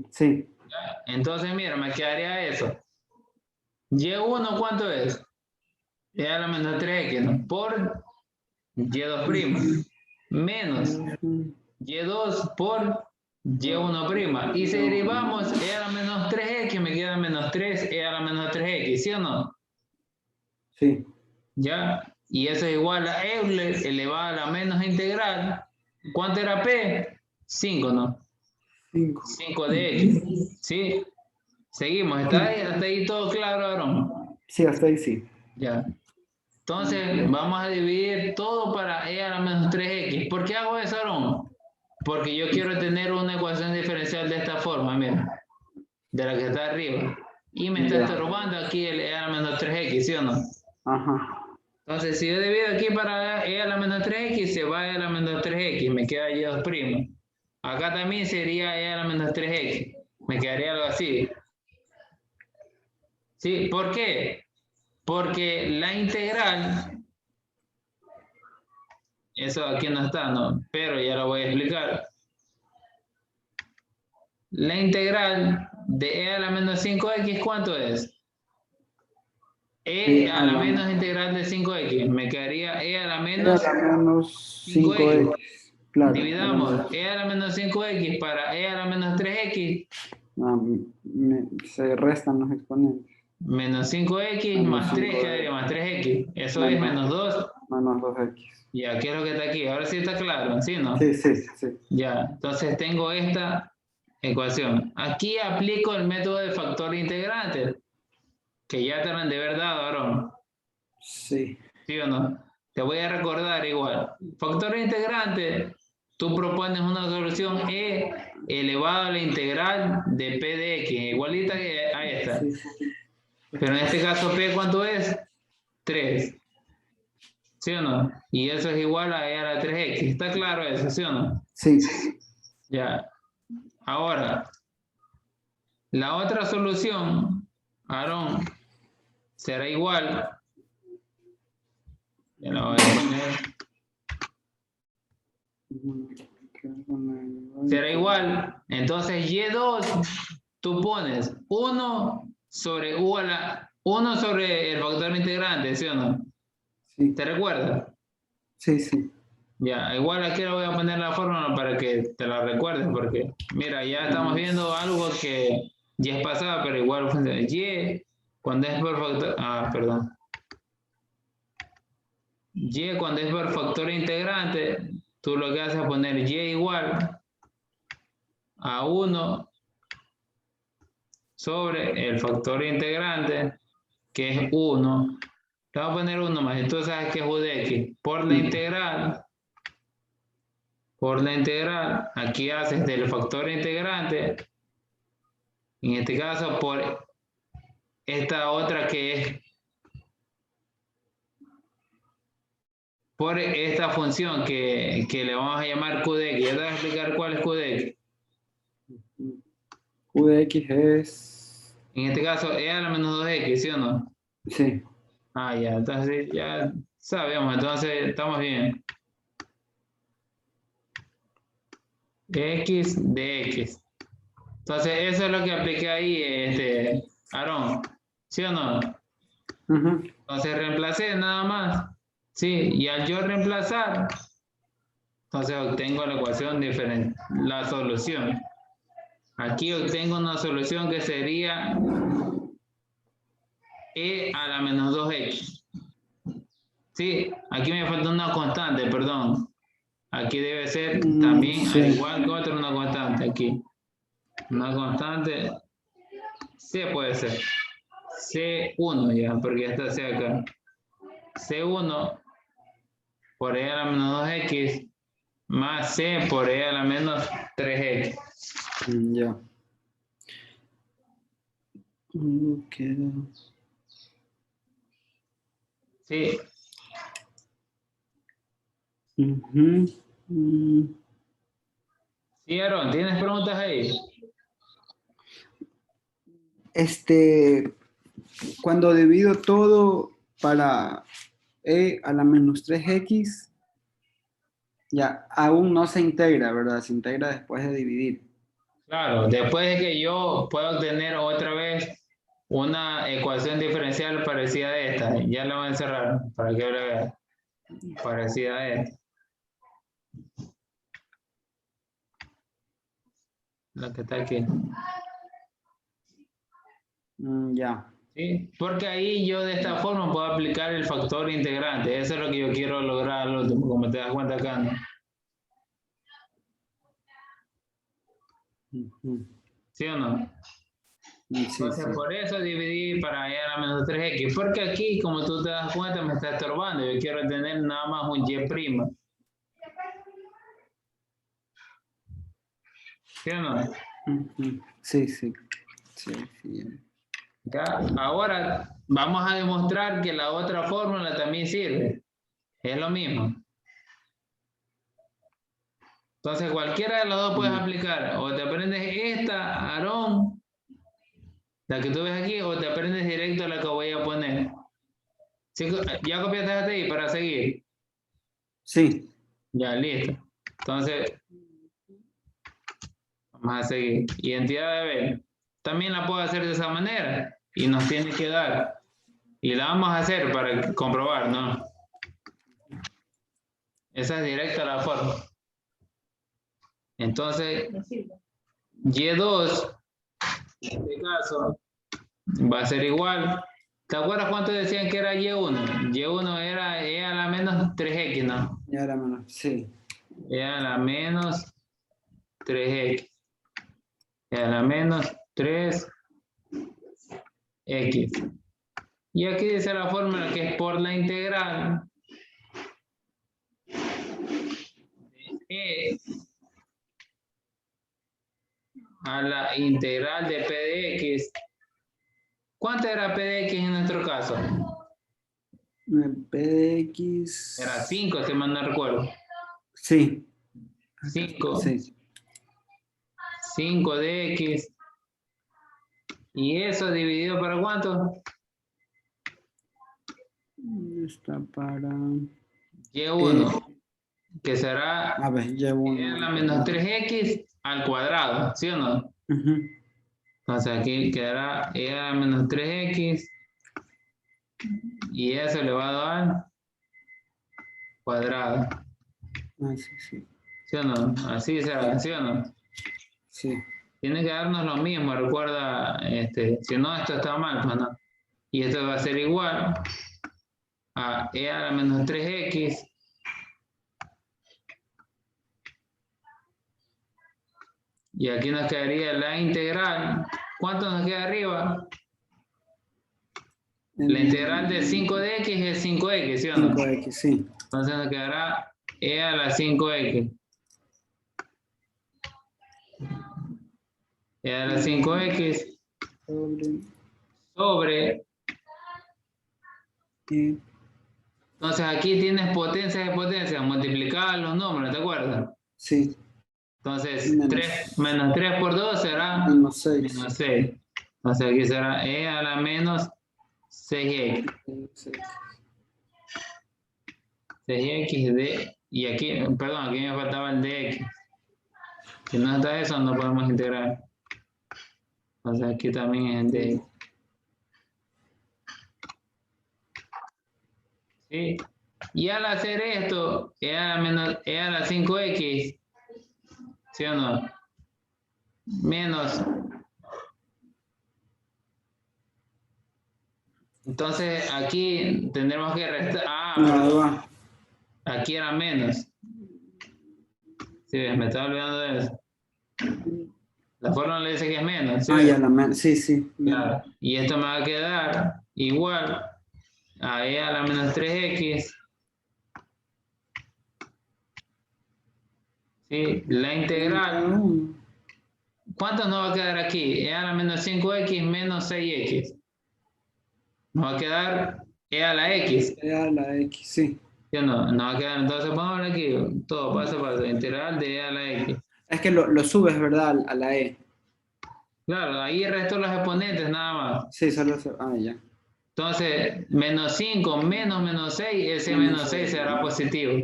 S3: Sí.
S1: Entonces, mira, me quedaría eso. Y1, ¿cuánto es? E a la menos 3x, ¿no? Por y2'. Menos y2 por y1'. Y si derivamos e a la menos 3x, me queda menos 3 e a la menos 3x, ¿sí o no?
S3: Sí.
S1: ¿Ya? Y eso es igual a Euler elevado a la menos integral. ¿Cuánto era P? 5, ¿no?
S3: 5.
S1: 5 de X. ¿Sí? Seguimos. ¿Está ahí? ¿Hasta ahí todo claro, Aarón?
S3: Sí, hasta ahí sí.
S1: Ya. Entonces, vamos a dividir todo para e a la menos 3x. ¿Por qué hago eso, Aarón? Porque yo quiero tener una ecuación diferencial de esta forma, mira. De la que está arriba. Y me está estorbando aquí el e a la menos 3x, ¿sí o no?
S3: Ajá.
S1: Entonces, si yo divido aquí para e a la menos 3x, se va e a la menos 3x, me queda y2'. Acá también sería e a la menos 3x, me quedaría algo así. ¿Sí? ¿Por qué? Porque la integral, eso aquí no está, ¿no? Pero ya lo voy a explicar. La integral de e a la menos 5x, ¿cuánto es? E a la menos integral de 5x, me quedaría e a la menos
S3: 5x. Claro.
S1: Dividamos e a la menos 5x para e a la menos 3x.
S3: Se restan los exponentes.
S1: Menos 5x más 3 quedaría más 3x. Eso es menos 2.
S3: Menos 2x.
S1: Ya, ¿qué es lo que está aquí? Ahora sí está claro, ¿sí, no?
S3: Sí.
S1: Ya, entonces tengo esta ecuación. Aquí aplico el método de factor integrante. que ya te lo han de verdad, Aarón.
S3: Sí.
S1: ¿Sí o no? Te voy a recordar igual. Factor integrante, tú propones una solución E elevado a la integral de P de X, igualita que a esta.
S3: Sí, sí.
S1: Pero en este caso P, ¿cuánto es? 3. ¿Sí o no? Y eso es igual a E a la 3X. ¿Está claro eso? ¿Sí o no?
S3: Sí.
S1: Ya. Ahora, la otra solución, Aarón, será igual. Ya la voy a poner. Será igual. Entonces, Y2, tú pones 1 sobre U a la 1 sobre el factor integrante, ¿sí o no?
S3: Sí.
S1: ¿Te recuerdas?
S3: Sí, sí.
S1: Ya, igual aquí le voy a poner la fórmula para que te la recuerdes, porque mira, ya estamos viendo algo que ya es pasado, pero igual funciona. Y cuando es por factor, perdón. Y cuando es por factor integrante, tú lo que haces es poner Y igual a 1 sobre el factor integrante, que es 1. Te voy a poner 1 más, entonces sabes que es U de X. Por la integral, aquí haces del factor integrante, en este caso por esta otra que es por esta función que le vamos a llamar Q de X. Ya te voy a explicar cuál es Q de X.
S3: Q de X es...
S1: En este caso, E a la menos 2X, ¿sí o no?
S3: Sí.
S1: Ya, entonces ya sabemos, entonces estamos bien. X de X. Entonces, eso es lo que apliqué ahí, Aarón. ¿Sí o no? Entonces, reemplacé nada más. Sí, y al yo reemplazar, entonces obtengo la ecuación diferente, la solución. Aquí obtengo una solución que sería E a la menos 2X. Sí, aquí me falta una constante, perdón. Aquí debe ser también,
S3: Sí.
S1: al igual que otra, una constante aquí. Una constante, C puede ser. C1 ya, porque ya está C acá. C1 por E a la menos 2X más C por E a la menos 3X.
S3: Ya.
S1: Sí. Sí, Aaron, ¿tienes preguntas ahí?
S3: Cuando divido todo para E a la menos 3X, ya, aún no se integra, ¿verdad? Se integra después de dividir.
S1: Claro, después de que yo pueda obtener otra vez una ecuación diferencial parecida a esta, ya la voy a encerrar para que lo vean. Parecida a esta. La que está aquí.
S3: Ya.
S1: ¿Sí? Porque ahí yo de esta forma puedo aplicar el factor integrante. Eso es lo que yo quiero lograr al último, como te das cuenta acá, ¿no? ¿Sí o no?
S3: Sí,
S1: Entonces,
S3: sí.
S1: por eso dividí para allá a la menos 3X. Porque aquí, como tú te das cuenta, me está estorbando. Yo quiero tener nada más un Y'. ¿Sí o no?
S3: Sí, sí. Sí, sí.
S1: ¿Ya? Ahora vamos a demostrar que la otra fórmula también sirve. Es lo mismo. Entonces, cualquiera de las dos puedes aplicar. O te aprendes esta, Aarón, la que tú ves aquí, o te aprendes directo la que voy a poner. ¿Sí? ¿Ya copiaste hasta ahí para seguir?
S3: Sí.
S1: Ya, listo. Entonces, vamos a seguir. Identidad de B. También la puedo hacer de esa manera. Y nos tiene que dar. Y la vamos a hacer para comprobar, ¿no? Esa es directa la forma. Entonces, Y2, en este caso, va a ser igual. ¿Te acuerdas cuánto decían que era Y1? Y1 era E a la menos 3X, ¿no?
S3: Ya era menos. Sí.
S1: E a la menos 3X. E a la menos 3X. Y aquí dice la fórmula que es por la integral de E a la integral de P de X. ¿Cuánto era P de X en nuestro caso?
S3: El P de X.
S1: Era 5, si mal no recuerdo.
S3: Sí.
S1: 5.
S3: Sí.
S1: 5 de X. ¿Y eso dividido para cuánto?
S3: Está para...
S1: Y1, que será
S3: a ver, llevo
S1: E a la menos 3X al cuadrado, ¿sí o no? Entonces aquí quedará E a la menos 3X y eso elevado al cuadrado.
S3: Ah, sí, sí.
S1: ¿Sí o no? Así será, ¿sí o no?
S3: Sí.
S1: Tiene que darnos lo mismo, recuerda, si no, esto está mal, pues no. Y esto va a ser igual a E a la menos 3X y aquí nos quedaría la integral. ¿Cuánto nos queda arriba? La integral de 5 de X es 5X, ¿sí o no?
S3: 5X, sí.
S1: Entonces nos quedará E a la 5X. E a la 5X sobre. Entonces aquí tienes potencias de potencias, multiplicadas los números, ¿te acuerdas?
S3: Sí.
S1: Entonces menos 3 por 2 será
S3: menos 6.
S1: menos 6. Entonces aquí será E a la menos 6X. 6X de, y aquí, perdón, aquí me faltaba el de X. Si no está eso, no podemos integrar. Entonces aquí también es el de X. ¿Sí? Y al hacer esto, E a la 5X, ¿sí o no? Menos. Entonces aquí tendremos que restar. Ah, aquí era menos. Sí, me estaba olvidando de eso. La fórmula le dice que es menos. ¿Sí?
S3: Ya la menos. Sí, sí.
S1: Claro. Y esto me va a quedar igual a E a la menos 3X. ¿Sí? La integral. ¿Cuánto nos va a quedar aquí? E a la menos 5X menos 6X. Nos va a quedar E a la X.
S3: E a la X, sí.
S1: ¿Sí o no? Nos va a quedar, entonces vamos a ver aquí, todo paso a paso, integral de E a la X.
S3: Es que lo subes, ¿verdad? A la E.
S1: Claro, ahí resto los exponentes nada más.
S3: Sí, solo ya.
S1: Entonces, menos 5 menos 6, ese menos 6 será positivo.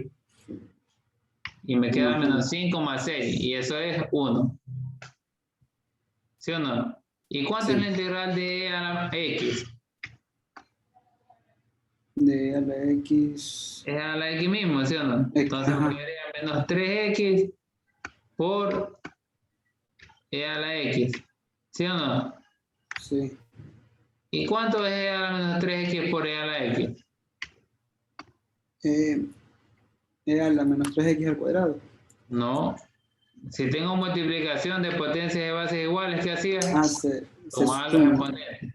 S1: Y me queda menos 5 más 6, y eso es 1. ¿Sí o no? ¿Y cuánto es la integral de E a la X?
S3: De E a la X.
S1: Es a la X mismo, ¿sí o no? Entonces me quedaría menos 3X por E a la X. ¿Sí o no?
S3: Sí.
S1: ¿Y cuánto es E a la menos 3X por E a la X?
S3: E a la menos 3X al cuadrado.
S1: No. Si tengo multiplicación de potencias de bases iguales, ¿qué hacía? Tomaba los exponentes.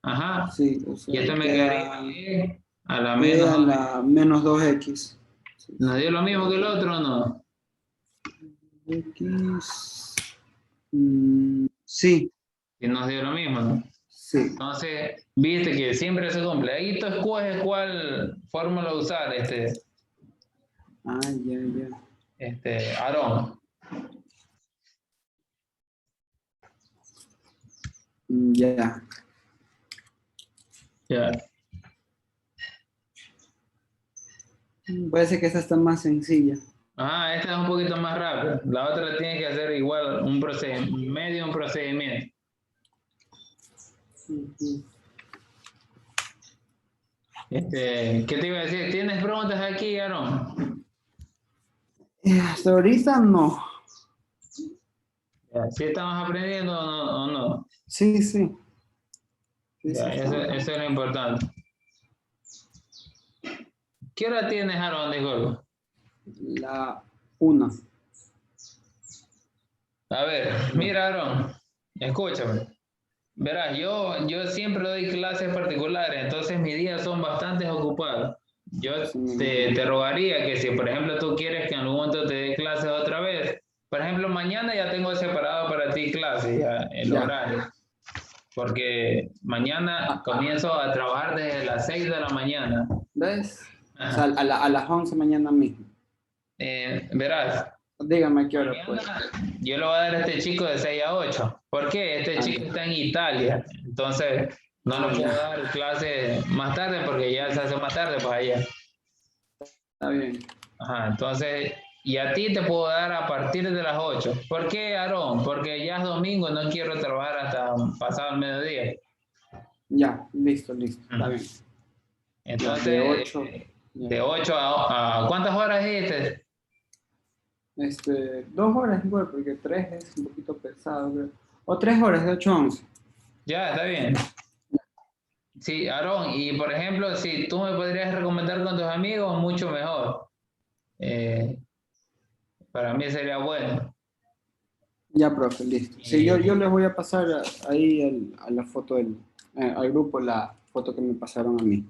S1: Ajá.
S3: Sí, o sea,
S1: y esto me quedaría E a la
S3: E
S1: menos
S3: a la menos 2X.
S1: ¿Nos dio lo mismo que el otro o no?
S3: X. Sí.
S1: Y nos dio lo mismo, ¿no?
S3: Sí.
S1: Entonces, viste que siempre se cumple. Ahí tú escoges cuál fórmula usar, Aarón.
S3: Ya.
S1: Ya.
S3: Parece que esta está más sencilla.
S1: Esta es un poquito más rápida. La otra tiene que hacer igual un procedimiento. ¿Qué te iba a decir? ¿Tienes preguntas aquí, Aarón?
S3: Hasta ahorita no.
S1: ¿Sí estamos aprendiendo o no?
S3: Sí, sí.
S1: Ya, eso es lo importante. ¿Qué hora tienes, Aarón? Disculpa.
S3: La 1.
S1: A ver, mira, Aarón, escúchame. verás, yo siempre doy clases particulares, entonces mis días son bastante ocupados. Yo te rogaría que si, por ejemplo, tú quieres que en algún momento te dé clases otra vez, por ejemplo, mañana ya tengo separado para ti clases, ya, el horario, porque mañana comienzo a trabajar desde las 6 de la mañana.
S3: ¿Ves? O sea, a las 11 mañana mismo.
S1: Verás,
S3: Dígame qué hora pues.
S1: yo le voy a dar a este chico de 6 a 8. ¿Por qué? Este chico está en Italia, entonces no le puedo dar clases más tarde porque ya se hace más tarde para allá.
S3: Está bien.
S1: Ajá, entonces, y a ti te puedo dar a partir de las 8. ¿Por qué, Aarón? Porque ya es domingo, no quiero trabajar hasta pasado el mediodía.
S3: Ya, listo, está bien.
S1: Entonces,
S3: de 8
S1: a ¿cuántas horas dijiste?
S3: 2 horas igual, porque 3 es un poquito pesado, creo. O 3 horas, de 8 a 11.
S1: Ya, está bien. Sí, Aarón, y por ejemplo, si tú me podrías recomendar con tus amigos, mucho mejor. Para mí sería bueno.
S3: Ya, profe, listo. Sí, yo les voy a pasar ahí a la foto al grupo la foto que me pasaron a mí.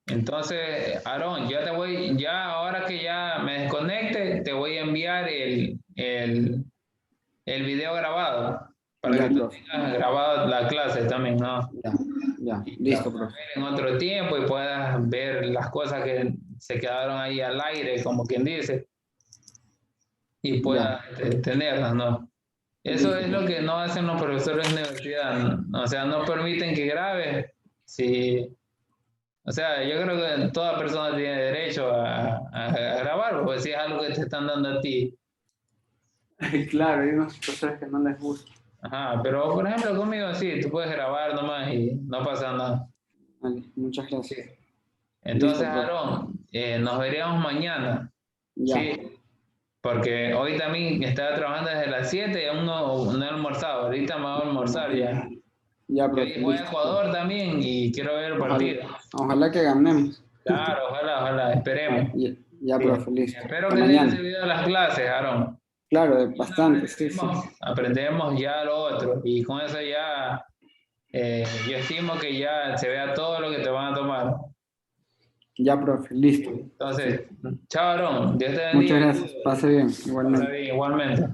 S1: Entonces, Aarón, ya ahora que ya me desconecte, te voy a enviar el video grabado para
S3: Ya,
S1: que tú
S3: profe.
S1: tengas grabado la clase también, ¿no?
S3: Ya,
S1: Y
S3: listo,
S1: la puedas
S3: profe.
S1: ver en otro tiempo y puedas ver las cosas que se quedaron ahí al aire, como quien dice, y puedas tenerlas, ¿no? Eso es lo que no hacen los profesores de universidad, ¿no? O sea, no permiten que grabes. Sí. O sea, yo creo que toda persona tiene derecho a grabar, porque si es algo que te están dando a ti.
S3: Claro, hay unos profesores que no les gusta.
S1: Ajá, pero por ejemplo conmigo sí, tú puedes grabar nomás y no pasa nada.
S3: Vale, muchas gracias.
S1: Entonces,
S3: Listo, profe.
S1: Aarón, nos veríamos mañana.
S3: Ya.
S1: Sí, porque hoy también estaba trabajando desde las 7 y aún no he almorzado. Ahorita me voy a almorzar ya.
S3: Ya,
S1: Y
S3: profe,
S1: hoy voy a
S3: listo.
S1: Ecuador también y quiero ver el partido.
S3: Ojalá que ganemos.
S1: Claro, ojalá, esperemos.
S3: Ya, profe, listo.
S1: Espero
S3: Hasta
S1: que te haya
S3: mañana.
S1: servido las clases, Aarón.
S3: Claro, bastante, sí.
S1: Aprendemos ya lo otro y con eso ya yo estimo que ya se vea todo lo que te van a tomar.
S3: Ya, profe, listo.
S1: Entonces, chao, Aarón, Dios te bendiga.
S3: Muchas gracias. Pase bien, igualmente.
S1: Pasa bien, igualmente.